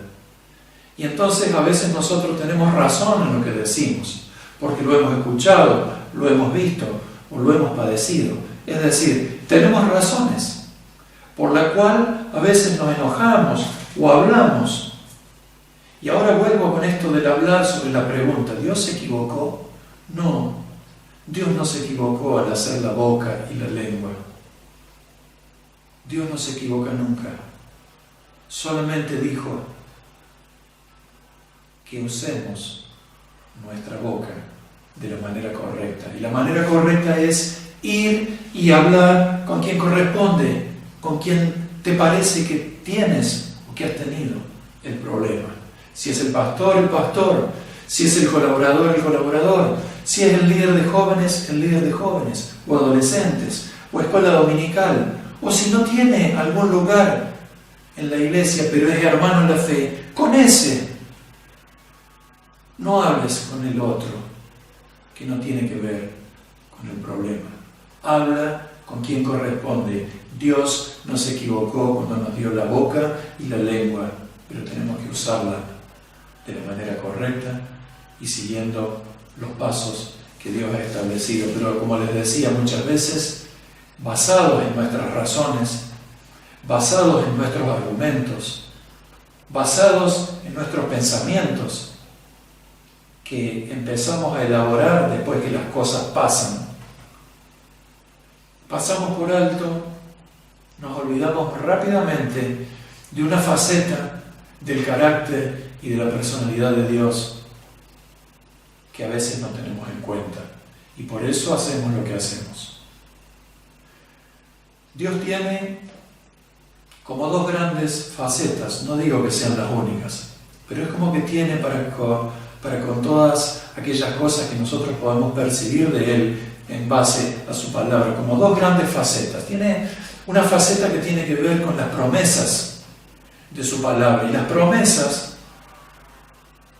Y entonces a veces nosotros tenemos razón en lo que decimos, porque lo hemos escuchado, lo hemos visto o lo hemos padecido. Es decir, tenemos razones por la cual a veces nos enojamos o hablamos. Y ahora vuelvo con esto del hablar sobre la pregunta, ¿Dios se equivocó? No, Dios no se equivocó al hacer la boca y la lengua. Dios no se equivoca nunca. Solamente dijo que usemos nuestra boca de la manera correcta. Y la manera correcta es ir y hablar con quien corresponde, con quien te parece que tienes o que has tenido el problema. Si es el pastor, si es el colaborador, si es el líder de jóvenes o adolescentes, o escuela dominical, o si no tiene algún lugar en la iglesia, pero es hermano en la fe, con ese. No hables con el otro, que no tiene que ver con el problema. Habla con quien corresponde. Dios no se equivocó cuando nos dio la boca y la lengua, pero tenemos que usarla de la manera correcta y siguiendo los pasos que Dios ha establecido. Pero como les decía muchas veces, basados en nuestras razones, basados en nuestros argumentos, basados en nuestros pensamientos, que empezamos a elaborar después que las cosas pasan. Pasamos por alto, nos olvidamos rápidamente de una faceta del carácter y de la personalidad de Dios que a veces no tenemos en cuenta, y por eso hacemos lo que hacemos. Dios tiene como dos grandes facetas, no digo que sean las únicas, pero es como que tiene para con todas aquellas cosas que nosotros podemos percibir de Él en base a su palabra, como dos grandes facetas. Tiene una faceta que tiene que ver con las promesas de su palabra, y las promesas,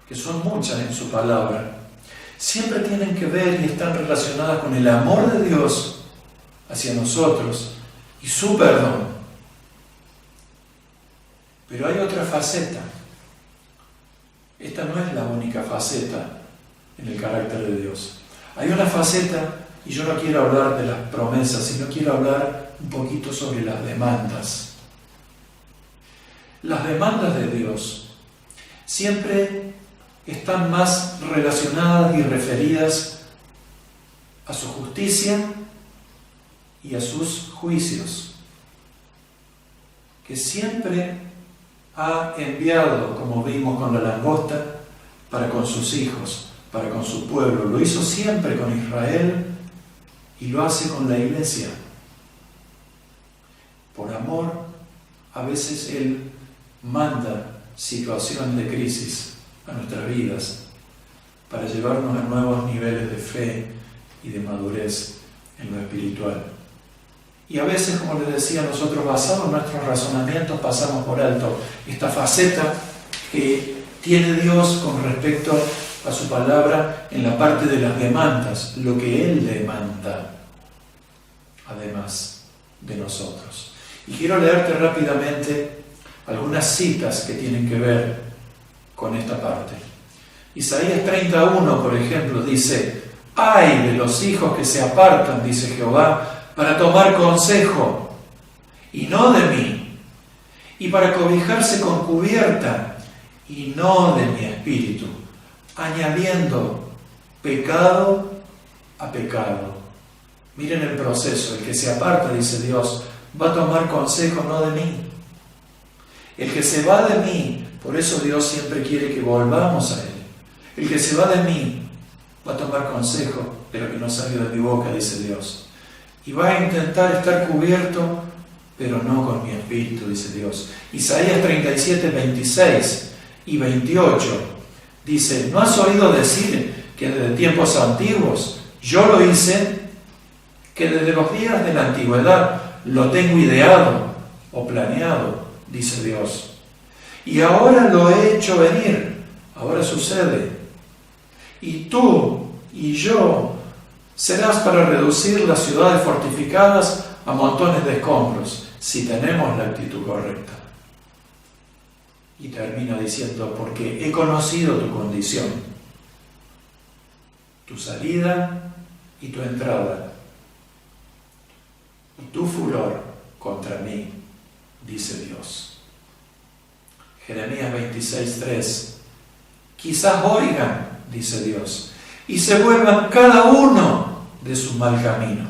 que son muchas en su palabra, siempre tienen que ver y están relacionadas con el amor de Dios hacia nosotros y su perdón. Pero hay otra faceta. Esta no es la única faceta en el carácter de Dios. Hay una faceta, y yo no quiero hablar de las promesas, sino quiero hablar un poquito sobre las demandas. Las demandas de Dios siempre están más relacionadas y referidas a su justicia y a sus juicios, que siempre ha enviado, como vimos con la langosta, para con sus hijos, para con su pueblo. Lo hizo siempre con Israel y lo hace con la iglesia. Por amor, a veces Él manda situaciones de crisis a nuestras vidas para llevarnos a nuevos niveles de fe y de madurez en lo espiritual. Y a veces, como les decía, nosotros basados en nuestros razonamientos pasamos por alto esta faceta que tiene Dios con respecto a su palabra en la parte de las demandas, lo que Él demanda, además de nosotros. Y quiero leerte rápidamente algunas citas que tienen que ver con esta parte. Isaías 31, por ejemplo, dice: «Ay de los hijos que se apartan, dice Jehová, para tomar consejo, y no de mí, y para cobijarse con cubierta, y no de mi espíritu, añadiendo pecado a pecado». Miren el proceso. El que se aparta, dice Dios, va a tomar consejo no de mí. El que se va de mí, por eso Dios siempre quiere que volvamos a Él. El que se va de mí va a tomar consejo de lo que no salió de mi boca, dice Dios. Y va a intentar estar cubierto, pero no con mi espíritu, dice Dios. Isaías 37, 26 y 28 dice: ¿No has oído decir que desde tiempos antiguos yo lo hice? Que desde los días de la antigüedad lo tengo ideado o planeado, dice Dios. Y ahora lo he hecho venir, ahora sucede. Y tú y yo serás para reducir las ciudades fortificadas a montones de escombros, si tenemos la actitud correcta. Y termina diciendo, porque he conocido tu condición, tu salida y tu entrada, y tu furor contra mí, dice Dios. Jeremías 26:3, quizás oigan, dice Dios, y se vuelvan cada uno de su mal camino,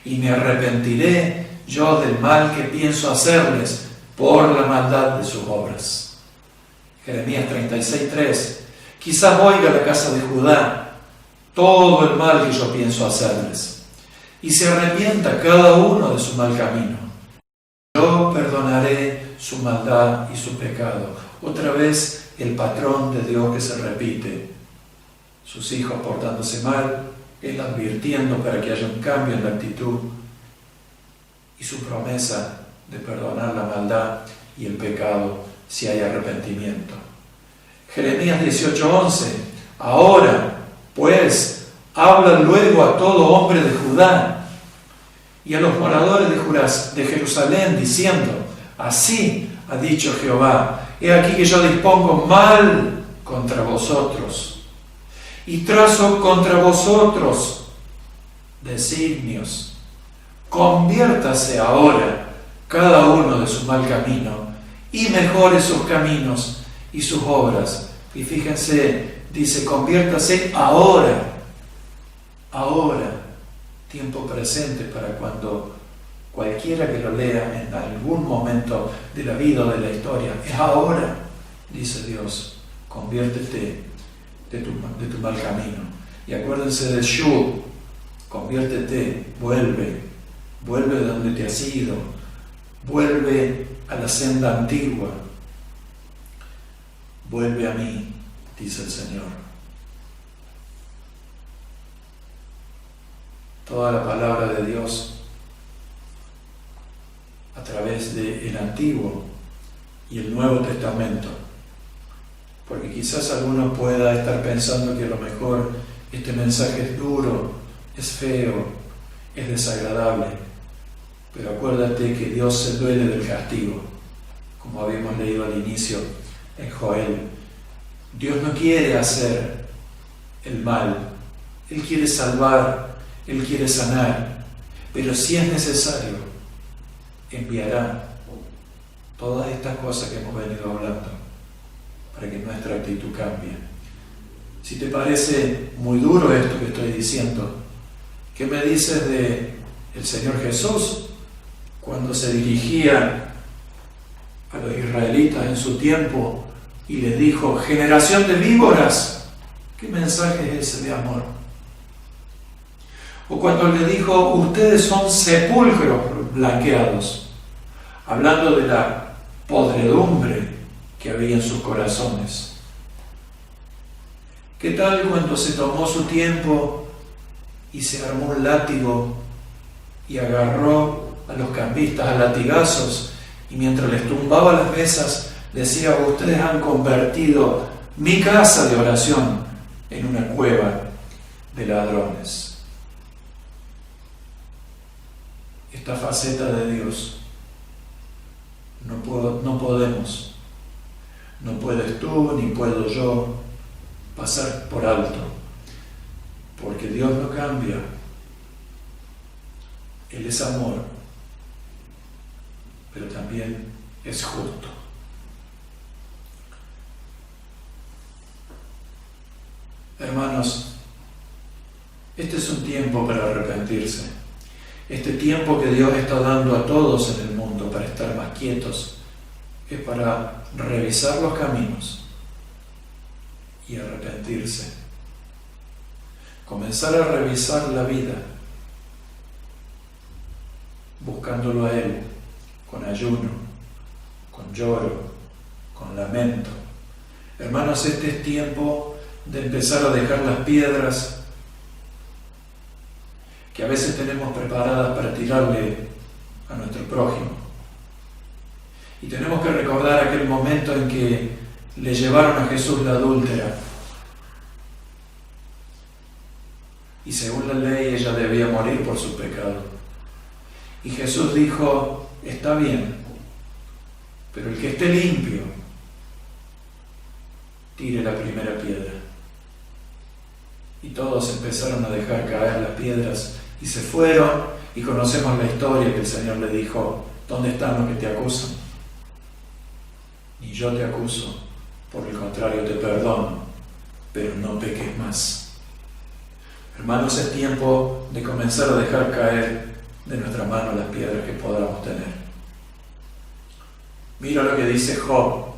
y me arrepentiré yo del mal que pienso hacerles por la maldad de sus obras. Jeremías 36:3, quizás oiga la casa de Judá todo el mal que yo pienso hacerles, y se arrepienta cada uno de su mal camino. Yo perdonaré su maldad y su pecado. Otra vez el patrón de Dios que se repite. Sus hijos portándose mal, Él advirtiendo para que haya un cambio en la actitud, y su promesa de perdonar la maldad y el pecado si hay arrepentimiento. Jeremías 18:11, ahora, pues, habla luego a todo hombre de Judá y a los moradores de Jerusalén, diciendo, así ha dicho Jehová, he aquí que yo dispongo mal contra vosotros, y trazo contra vosotros designios. Conviértase ahora cada uno de su mal camino, y mejore sus caminos y sus obras. Y fíjense, dice, conviértase ahora, tiempo presente para cuando cualquiera que lo lea en algún momento de la vida o de la historia. Es ahora, dice Dios, conviértete de tu mal camino. Y acuérdense de Shub, conviértete, vuelve de donde te has ido, vuelve a la senda antigua, vuelve a mí, dice el Señor. Toda la palabra de Dios a través del Antiguo y el Nuevo Testamento, porque quizás alguno pueda estar pensando que a lo mejor este mensaje es duro, es feo, es desagradable, pero acuérdate que Dios se duele del castigo, como habíamos leído al inicio en Joel. Dios no quiere hacer el mal, Él quiere salvar, Él quiere sanar, pero si es necesario, enviará todas estas cosas que hemos venido hablando para que nuestra actitud cambie. Si te parece muy duro esto que estoy diciendo, ¿qué me dices de el Señor Jesús cuando se dirigía a los israelitas en su tiempo y les dijo, generación de víboras? ¿Qué mensaje es ese de amor? O cuando le dijo, ustedes son sepulcros blanqueados, hablando de la podredumbre que había en sus corazones. ¿Qué tal cuando se tomó su tiempo y se armó un látigo y agarró a los cambistas a latigazos y mientras les tumbaba las mesas decía, ustedes han convertido mi casa de oración en una cueva de ladrones? Esta faceta de Dios no podemos, no puedes tú ni puedo yo pasar por alto, porque Dios no cambia. Él es amor, pero también es justo. Hermanos, este es un tiempo para arrepentirse. Este tiempo que Dios está dando a todos en el mundo para estar más quietos es para revisar los caminos y arrepentirse. Comenzar a revisar la vida, buscándolo a Él, con ayuno, con lloro, con lamento. Hermanos, este es tiempo de empezar a dejar las piedras que a veces tenemos preparadas para tirarle a nuestro prójimo. Y tenemos que recordar aquel momento en que le llevaron a Jesús la adúltera. Y según la ley ella debía morir por su pecado. Y Jesús dijo, está bien, pero el que esté limpio, tire la primera piedra. Y todos empezaron a dejar caer las piedras y se fueron, y conocemos la historia que el Señor le dijo: ¿dónde están los que te acusan? Ni yo te acuso, por el contrario te perdono, pero no peques más. Hermanos, es tiempo de comenzar a dejar caer de nuestra mano las piedras que podamos tener. Mira lo que dice Job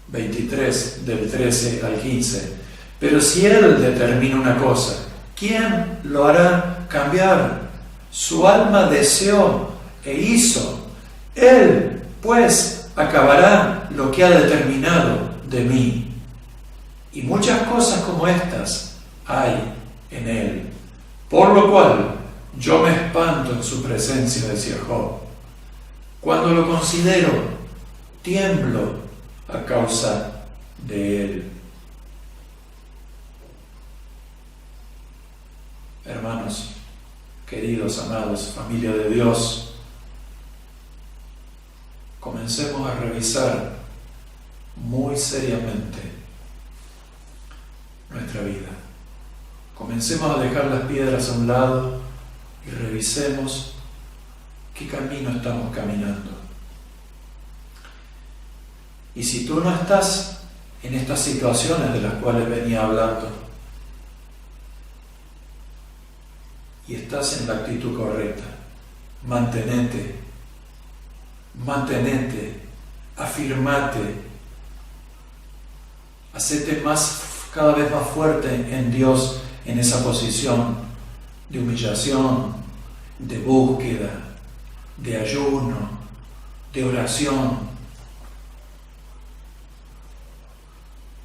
23, del 13 al 15. Pero si Él determina una cosa, ¿quién lo hará cambiar? Su alma deseó e hizo. Él, pues, acabará lo que ha determinado de mí. Y muchas cosas como estas hay en Él. Por lo cual, yo me espanto en su presencia, decía Job. Cuando lo considero, tiemblo a causa de Él. Hermanos, queridos, amados, familia de Dios, comencemos a revisar muy seriamente nuestra vida. Comencemos a dejar las piedras a un lado y revisemos qué camino estamos caminando. Y si tú no estás en estas situaciones de las cuales venía hablando, y estás en la actitud correcta, mantenete, afirmate, hacete cada vez más fuerte en Dios, en esa posición de humillación, de búsqueda, de ayuno, de oración.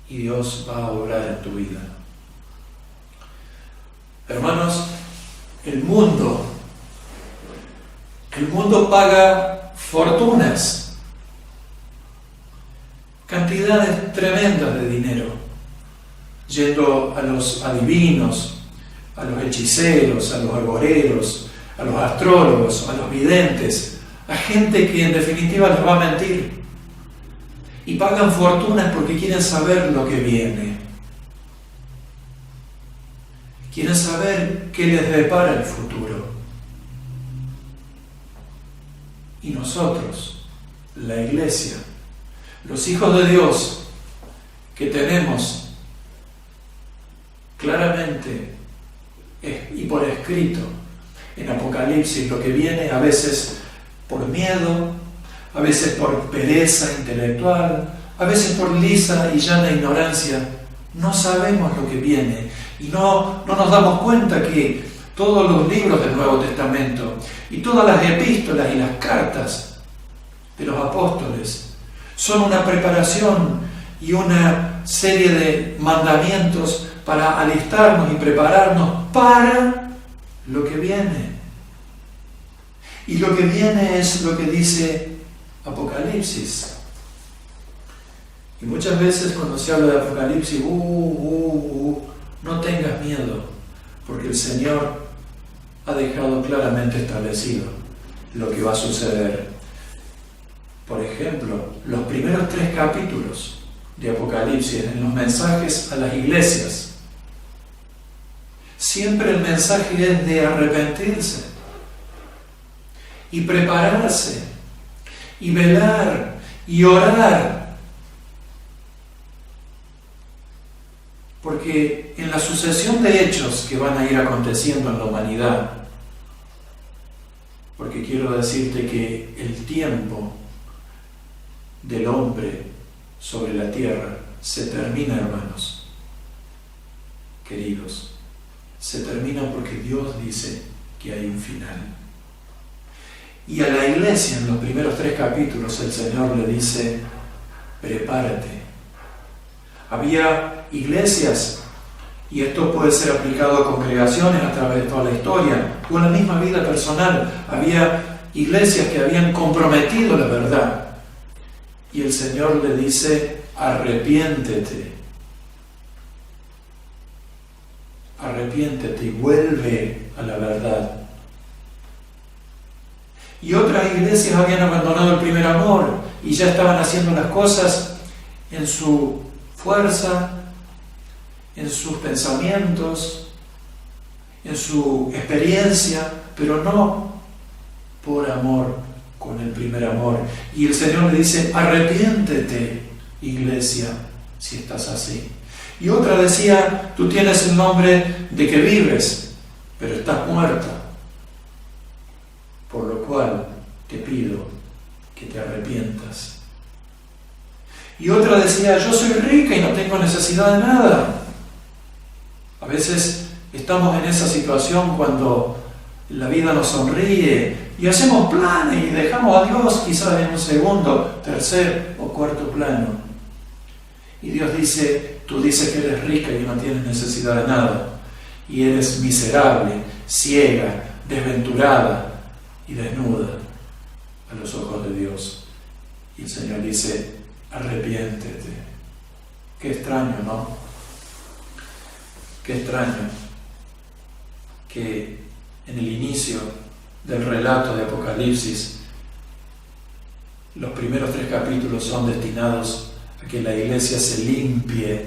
Y Dios va a obrar en tu vida. Hermanos, el mundo paga fortunas, cantidades tremendas de dinero, yendo a los adivinos, a los hechiceros, a los agoreros, a los astrólogos, a los videntes, a gente que en definitiva les va a mentir. Y pagan fortunas porque quieren saber lo que viene. Quieren saber qué les depara el futuro. Y nosotros, la Iglesia, los hijos de Dios, que tenemos claramente y por escrito en Apocalipsis lo que viene, a veces por miedo, a veces por pereza intelectual, a veces por lisa y llana ignorancia, no sabemos lo que viene. Y no nos damos cuenta que todos los libros del Nuevo Testamento y todas las epístolas y las cartas de los apóstoles son una preparación y una serie de mandamientos para alistarnos y prepararnos para lo que viene. Y lo que viene es lo que dice Apocalipsis. Y muchas veces cuando se habla de Apocalipsis, no tengas miedo, porque el Señor ha dejado claramente establecido lo que va a suceder. Por ejemplo, los primeros 3 capítulos de Apocalipsis, en los mensajes a las iglesias, siempre el mensaje es de arrepentirse y prepararse y velar y orar. Porque en la sucesión de hechos que van a ir aconteciendo en la humanidad, porque quiero decirte que el tiempo del hombre sobre la tierra se termina, hermanos, queridos, se termina porque Dios dice que hay un final. Y a la iglesia, en los primeros 3 capítulos, el Señor le dice: prepárate. Había iglesias, y esto puede ser aplicado a congregaciones a través de toda la historia, o en la misma vida personal. Había iglesias que habían comprometido la verdad, y el Señor le dice: arrepiéntete y vuelve a la verdad. Y otras iglesias habían abandonado el primer amor y ya estaban haciendo las cosas en su fuerza, en sus pensamientos, en su experiencia, pero no por amor, con el primer amor. Y el Señor le dice, arrepiéntete, iglesia, si estás así. Y otra decía, tú tienes el nombre de que vives, pero estás muerta. Por lo cual te pido que te arrepientas. Y otra decía, yo soy rica y no tengo necesidad de nada. A veces estamos en esa situación cuando la vida nos sonríe y hacemos planes y dejamos a Dios quizás en un segundo, tercer o cuarto plano. Y Dios dice, tú dices que eres rica y no tienes necesidad de nada. Y eres miserable, ciega, desventurada y desnuda a los ojos de Dios. Y el Señor dice, arrepiéntete. Qué extraño, ¿no? Qué extraño que en el inicio del relato de Apocalipsis los primeros 3 capítulos son destinados a que la iglesia se limpie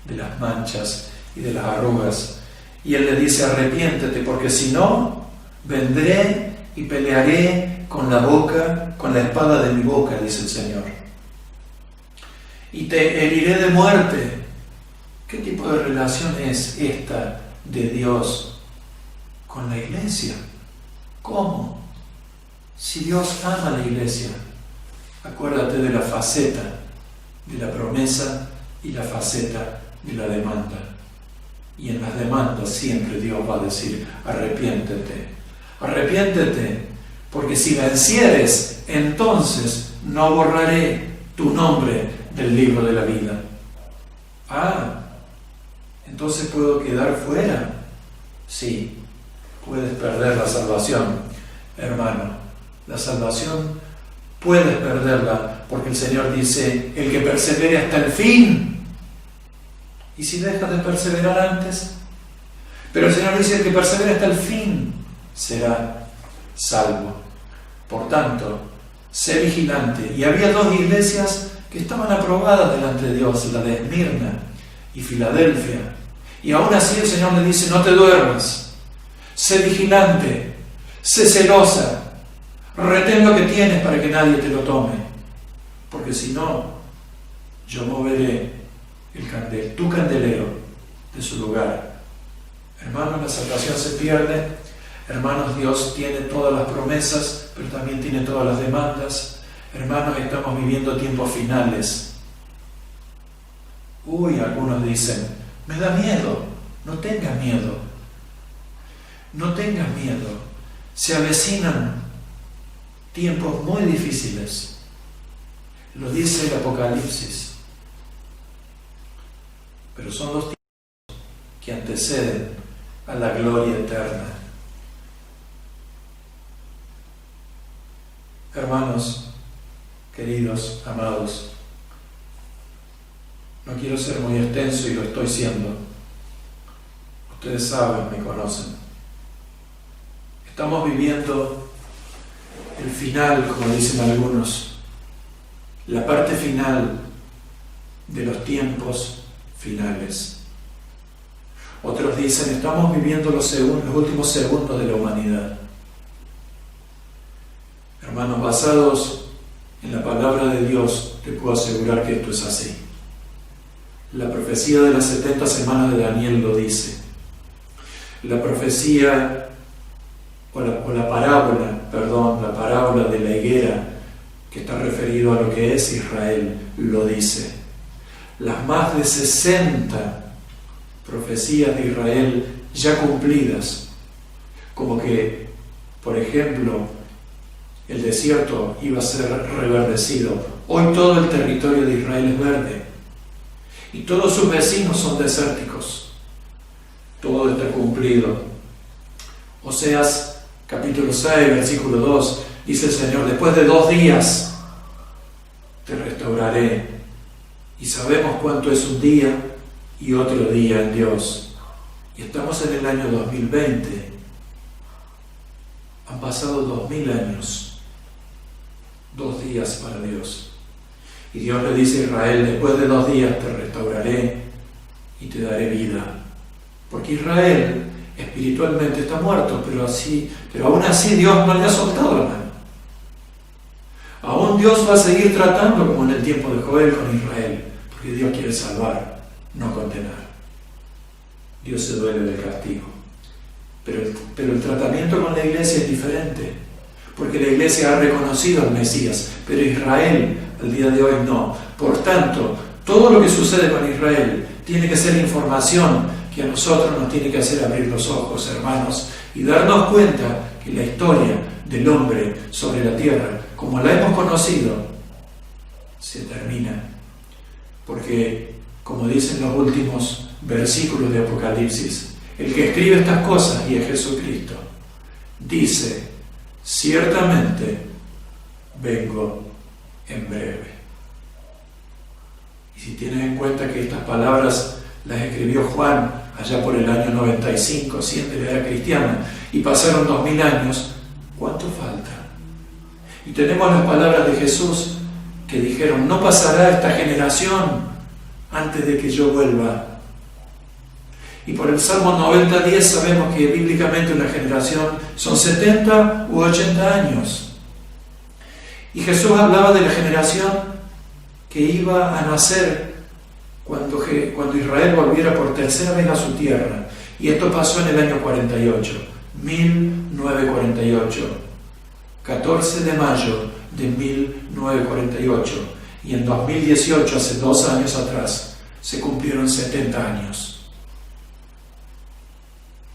de las manchas y de las arrugas. Y Él le dice, arrepiéntete, porque si no, vendré y pelearé con la boca, con la espada de mi boca, dice el Señor. Y te heriré de muerte. ¿Qué tipo de relación es esta de Dios con la iglesia? ¿Cómo? Si Dios ama a la iglesia, acuérdate de la faceta de la promesa y la faceta de la demanda. Y en las demandas siempre Dios va a decir, arrepiéntete, arrepiéntete, porque si vencieres, entonces no borraré tu nombre del libro de la vida. Entonces puedo quedar fuera. Sí, puedes perder la salvación, hermano. La salvación puedes perderla, porque el Señor dice, el que persevere hasta el fin. ¿Y si dejas de perseverar antes? Pero el Señor dice, el que persevere hasta el fin será salvo. Por tanto, sé vigilante. Y había 2 iglesias que estaban aprobadas delante de Dios, la de Esmirna y Filadelfia. Y aún así el Señor le dice, no te duermas, sé vigilante, sé celosa, retén lo que tienes para que nadie te lo tome, porque si no, yo moveré tu candelero de su lugar. Hermanos, la salvación se pierde. Hermanos, Dios tiene todas las promesas, pero también tiene todas las demandas. Hermanos, estamos viviendo tiempos finales. Algunos dicen, me da miedo. No tengas miedo. No tengas miedo. Se avecinan tiempos muy difíciles. Lo dice el Apocalipsis. Pero son los tiempos que anteceden a la gloria eterna. Hermanos, queridos, amados, no quiero ser muy extenso y lo estoy siendo. Ustedes saben, me conocen. Estamos viviendo el final, como dicen algunos, la parte final de los tiempos finales. Otros dicen, estamos viviendo los últimos segundos de la humanidad. Hermanos, basados en la palabra de Dios, te puedo asegurar que esto es así. La profecía de las 70 semanas de Daniel lo dice. La profecía, la parábola de la higuera, que está referido a lo que es Israel, lo dice. Las más de 60 profecías de Israel ya cumplidas, como que, por ejemplo, el desierto iba a ser reverdecido. Hoy todo el territorio de Israel es verde y todos sus vecinos son desérticos. Todo está cumplido. Oseas capítulo 6, versículo 2, dice el Señor, después de 2 días te restauraré. Y sabemos cuánto es un día y otro día en Dios. Y estamos en el año 2020. Han pasado 2000 años. 2 días para Dios. Y Dios le dice a Israel, después de 2 días te restauraré y te daré vida. Porque Israel espiritualmente está muerto, pero aún así Dios no le ha soltado la mano. Aún Dios va a seguir tratando como en el tiempo de Joel con Israel, porque Dios quiere salvar, no condenar. Dios se duele del castigo. Pero el tratamiento con la iglesia es diferente, porque la iglesia ha reconocido al Mesías, pero Israel al día de hoy no. Por tanto, todo lo que sucede con Israel tiene que ser información que a nosotros nos tiene que hacer abrir los ojos, hermanos, y darnos cuenta que la historia del hombre sobre la tierra, como la hemos conocido, se termina. Porque, como dicen los últimos versículos de Apocalipsis, el que escribe estas cosas, y es Jesucristo, dice, ciertamente vengo en breve. Y si tienes en cuenta que estas palabras las escribió Juan allá por el año 95, siendo la era cristiana, y pasaron 2000 años, ¿cuánto falta? Y tenemos las palabras de Jesús que dijeron, no pasará esta generación antes de que yo vuelva. Y por el Salmo 90:10 sabemos que bíblicamente una generación son 70 u 80 años. Y Jesús hablaba de la generación que iba a nacer cuando Israel volviera por tercera vez a su tierra. Y esto pasó en el año 48, 1948, 14 de mayo de 1948. Y en 2018, hace 2 años atrás, se cumplieron 70 años.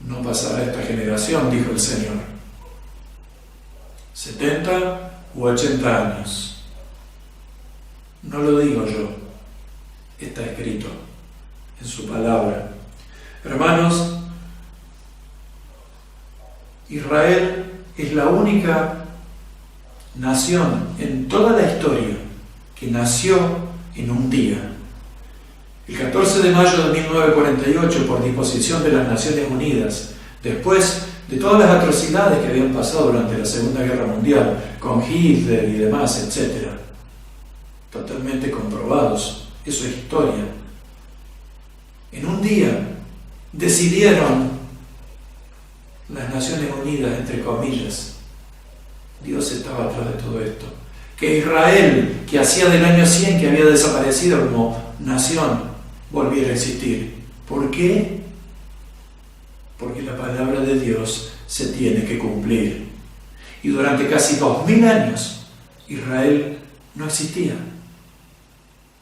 No pasará esta generación, dijo el Señor. 70 u 80 años. No lo digo yo, está escrito en su palabra. Hermanos, Israel es la única nación en toda la historia que nació en un día. El 14 de mayo de 1948, por disposición de las Naciones Unidas, después de todas las atrocidades que habían pasado durante la Segunda Guerra Mundial, con Hitler y demás, etc., totalmente comprobados, eso es historia, en un día decidieron las Naciones Unidas, entre comillas, Dios estaba atrás de todo esto, que Israel, que hacía del año 100 que había desaparecido como nación, volviera a existir. ¿Por qué? Porque la palabra de Dios se tiene que cumplir. Y durante casi 2000 años Israel no existía,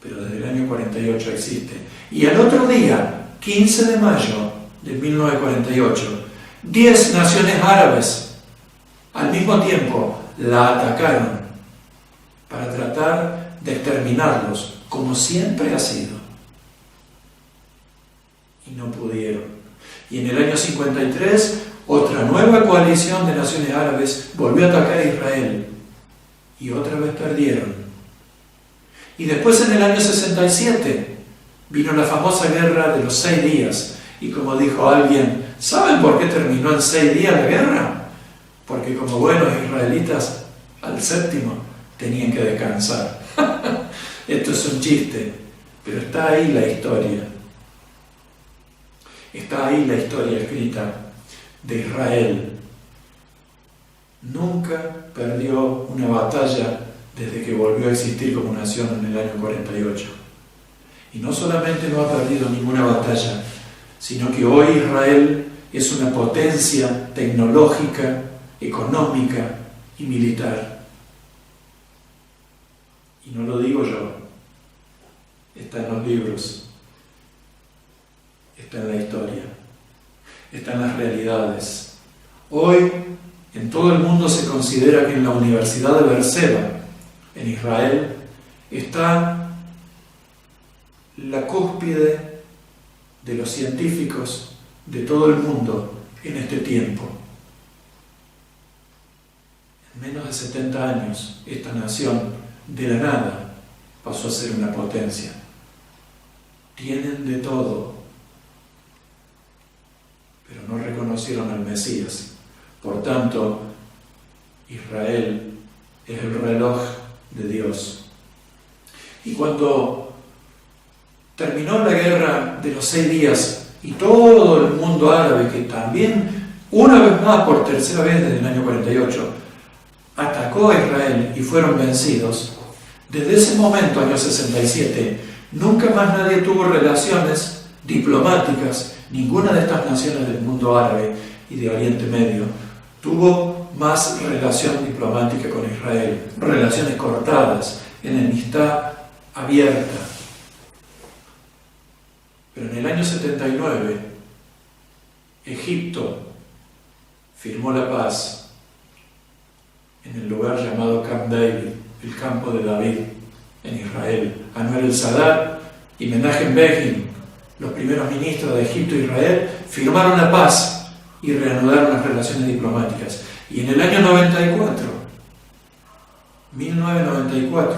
pero desde el año 48 existe. Y al otro día, 15 de mayo de 1948, 10 naciones árabes al mismo tiempo la atacaron para tratar de exterminarlos, como siempre ha sido. Y no pudieron. Y en el año 53, otra nueva coalición de naciones árabes volvió a atacar a Israel. Y otra vez perdieron. Y después, en el año 67, vino la famosa guerra de los 6 días. Y como dijo alguien, ¿saben por qué terminó en 6 días la guerra? Porque como buenos israelitas, al 7º tenían que descansar. Esto es un chiste, pero está ahí la historia. Está ahí la historia escrita de Israel. Nunca perdió una batalla desde que volvió a existir como nación en el año 48. Y no solamente no ha perdido ninguna batalla, sino que hoy Israel es una potencia tecnológica, económica y militar. Y no lo digo yo, está en los libros. Está en la historia, está en las realidades. Hoy, en todo el mundo se considera que en la Universidad de Beerseba, en Israel, está la cúspide de los científicos de todo el mundo en este tiempo. En menos de 70 años, esta nación de la nada pasó a ser una potencia. Tienen de todo, pero no reconocieron al Mesías. Por tanto, Israel es el reloj de Dios. Y cuando terminó la guerra de los 6 días y todo el mundo árabe, que también, una vez más, por tercera vez desde el año 48, atacó a Israel y fueron vencidos, desde ese momento, año 67, nunca más nadie tuvo relaciones diplomáticas, ninguna de estas naciones del mundo árabe y de Oriente Medio tuvo más relación diplomática con Israel, relaciones cortadas, enemistad abierta. Pero en el año 79, Egipto firmó la paz en el lugar llamado Camp David, el campo de David, en Israel. Anwar el-Sadat y Menachem Begin, los primeros ministros de Egipto e Israel, firmaron la paz y reanudaron las relaciones diplomáticas. Y en el año 1994,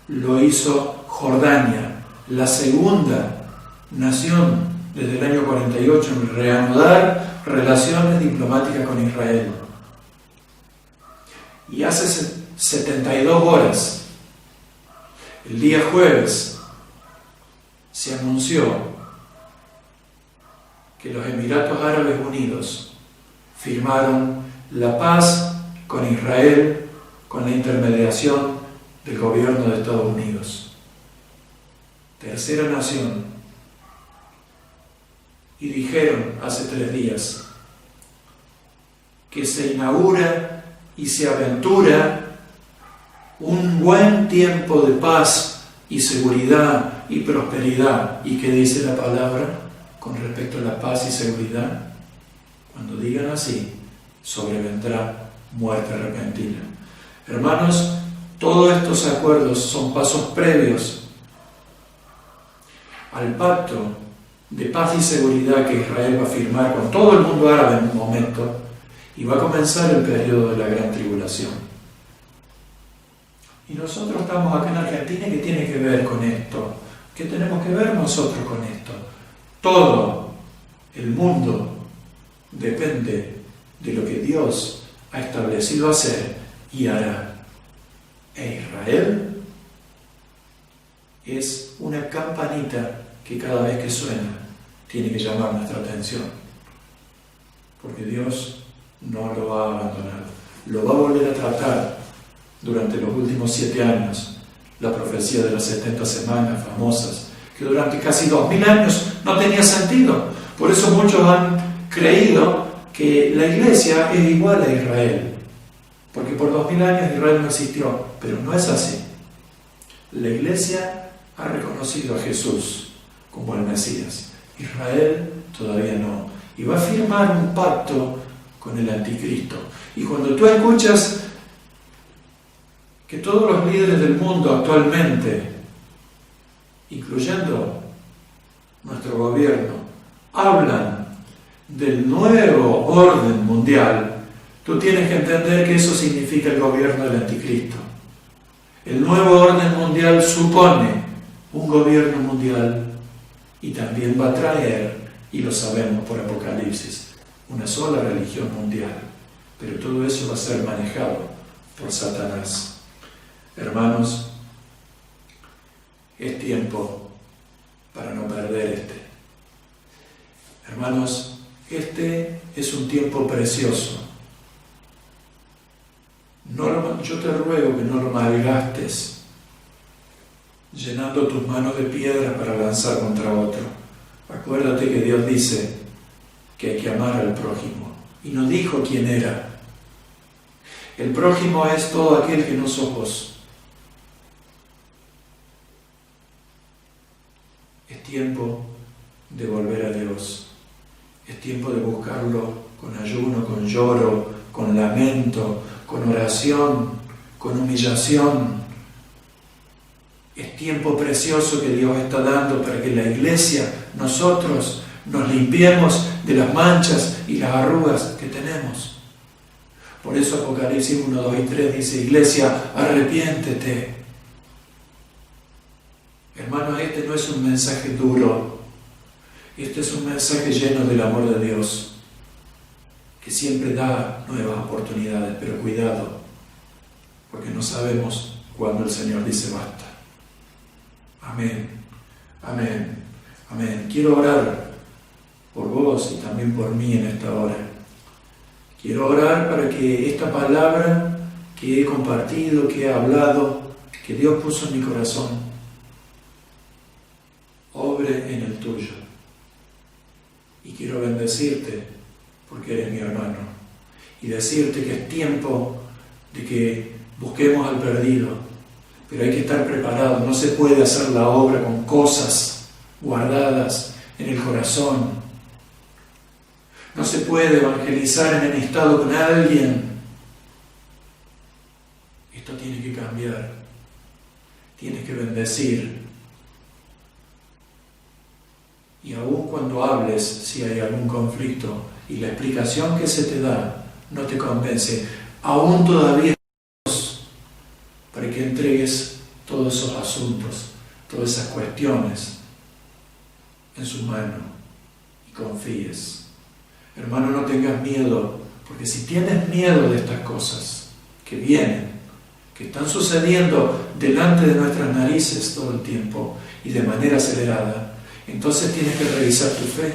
lo hizo Jordania, la segunda nación desde el año 48 en reanudar relaciones diplomáticas con Israel. Y hace 72 horas, el día jueves, se anunció que los Emiratos Árabes Unidos firmaron la paz con Israel con la intermediación del gobierno de Estados Unidos. Tercera nación. Y dijeron hace 3 días que se inaugura y se aventura un buen tiempo de paz y seguridad y prosperidad. ¿Y qué dice la palabra con respecto a la paz y seguridad? Cuando digan así, sobrevendrá muerte repentina. Hermanos, todos estos acuerdos son pasos previos al pacto de paz y seguridad que Israel va a firmar con todo el mundo árabe en un momento, y va a comenzar el periodo de la gran tribulación. Y nosotros estamos acá en Argentina, ¿qué tiene que ver con esto? ¿Qué tenemos que ver nosotros con esto? Todo el mundo depende de lo que Dios ha establecido hacer y hará. E Israel es una campanita que cada vez que suena tiene que llamar nuestra atención, porque Dios no lo va a abandonar, lo va a volver a tratar durante los últimos 7 años, la profecía de las 70 semanas famosas, que durante casi 2000 años no tenía sentido. Por eso muchos han creído que la iglesia es igual a Israel, porque por 2000 años Israel no existió, pero no es así. La iglesia ha reconocido a Jesús como el Mesías. Israel todavía no. Y va a firmar un pacto con el anticristo. Y cuando tú escuchas que todos los líderes del mundo actualmente, incluyendo nuestro gobierno, hablan del nuevo orden mundial, tú tienes que entender que eso significa el gobierno del anticristo. El nuevo orden mundial supone un gobierno mundial y también va a traer, y lo sabemos por Apocalipsis, una sola religión mundial. Pero todo eso va a ser manejado por Satanás. Hermanos, es tiempo para no perder Hermanos, este es un tiempo precioso. Yo te ruego que no lo malgastes llenando tus manos de piedras para lanzar contra otro. Acuérdate que Dios dice que hay que amar al prójimo, y no dijo quién era. El prójimo es todo aquel que no sos vos. Es tiempo de volver a Dios. Es tiempo de buscarlo con ayuno, con lloro, con lamento, con oración, con humillación. Es tiempo precioso que Dios está dando para que la iglesia, nosotros, nos limpiemos de las manchas y las arrugas que tenemos. Por eso Apocalipsis 1, 2 y 3 dice: iglesia, arrepiéntete. Hermanos, este no es un mensaje duro. Este es un mensaje lleno del amor de Dios, que siempre da nuevas oportunidades, pero cuidado, porque no sabemos cuándo el Señor dice basta. Amén, amén, amén. Quiero orar por vos y también por mí en esta hora. Quiero orar para que esta palabra que he compartido, que he hablado, que Dios puso en mi corazón, obre en el tuyo. Y quiero bendecirte porque eres mi hermano y decirte que es tiempo de que busquemos al perdido, pero hay que estar preparado. No se puede hacer la obra con cosas guardadas en el corazón. No se puede evangelizar enemistado con alguien. Esto tiene que cambiar. Tienes que bendecir. Y aun cuando hables, si hay algún conflicto y la explicación que se te da no te convence, aún todavía para que entregues todos esos asuntos, todas esas cuestiones en su mano y confíes. Hermano, no tengas miedo, porque si tienes miedo de estas cosas que vienen, que están sucediendo delante de nuestras narices todo el tiempo y de manera acelerada, entonces tienes que revisar tu fe,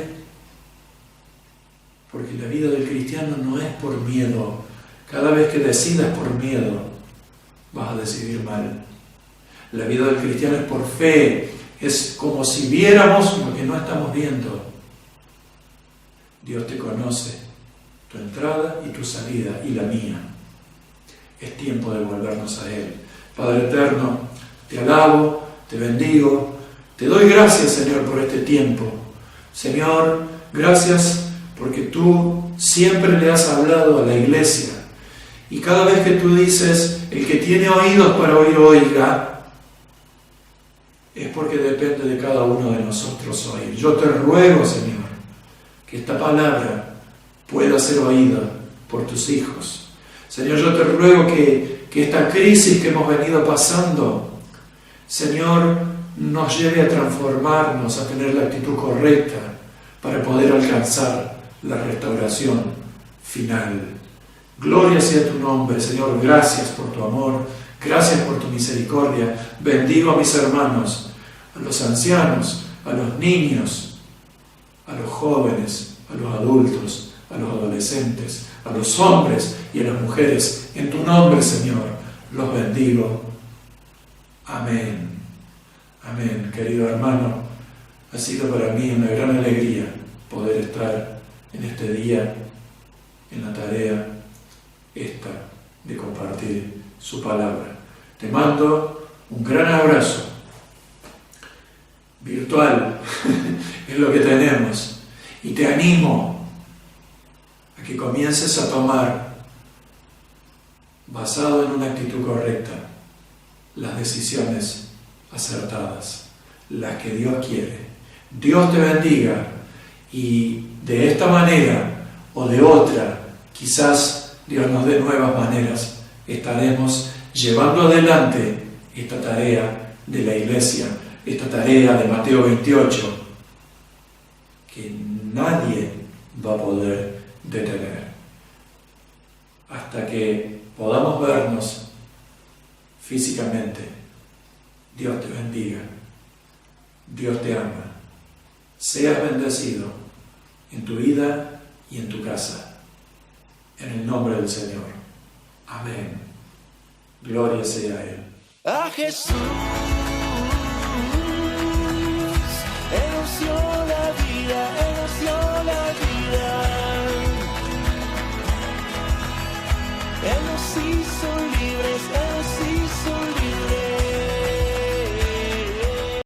porque la vida del cristiano no es por miedo. Cada vez que decidas por miedo, vas a decidir mal. La vida del cristiano es por fe, es como si viéramos lo que no estamos viendo. Dios te conoce, tu entrada y tu salida, y la mía. Es tiempo de volvernos a Él. Padre eterno, te alabo, te bendigo, te doy gracias, Señor, por este tiempo. Señor, gracias porque tú siempre le has hablado a la iglesia. Y cada vez que tú dices, el que tiene oídos para oír, oiga, es porque depende de cada uno de nosotros oír. Yo te ruego, Señor, que esta palabra pueda ser oída por tus hijos. Señor, yo te ruego que esta crisis que hemos venido pasando, Señor, nos lleve a transformarnos, a tener la actitud correcta para poder alcanzar la restauración final. Gloria sea tu nombre, Señor. Gracias por tu amor, gracias por tu misericordia. Bendigo a mis hermanos, a los ancianos, a los niños, a los jóvenes, a los adultos, a los adolescentes, a los hombres y a las mujeres. En tu nombre, Señor, los bendigo. Amén. Amén. Querido hermano, ha sido para mí una gran alegría poder estar en este día, en la tarea esta de compartir su palabra. Te mando un gran abrazo virtual, es lo que tenemos, y te animo a que comiences a tomar, basado en una actitud correcta, las decisiones acertadas, las que Dios quiere. Dios te bendiga, y de esta manera o de otra, quizás Dios nos dé nuevas maneras, estaremos llevando adelante esta tarea de la iglesia, esta tarea de Mateo 28, que nadie va a poder detener hasta que podamos vernos físicamente. Dios te bendiga, Dios te ama, seas bendecido en tu vida y en tu casa, en el nombre del Señor. Amén. Gloria sea a Él. A Jesús, Él nos dio la vida, Él nos dio la vida, Él nos hizo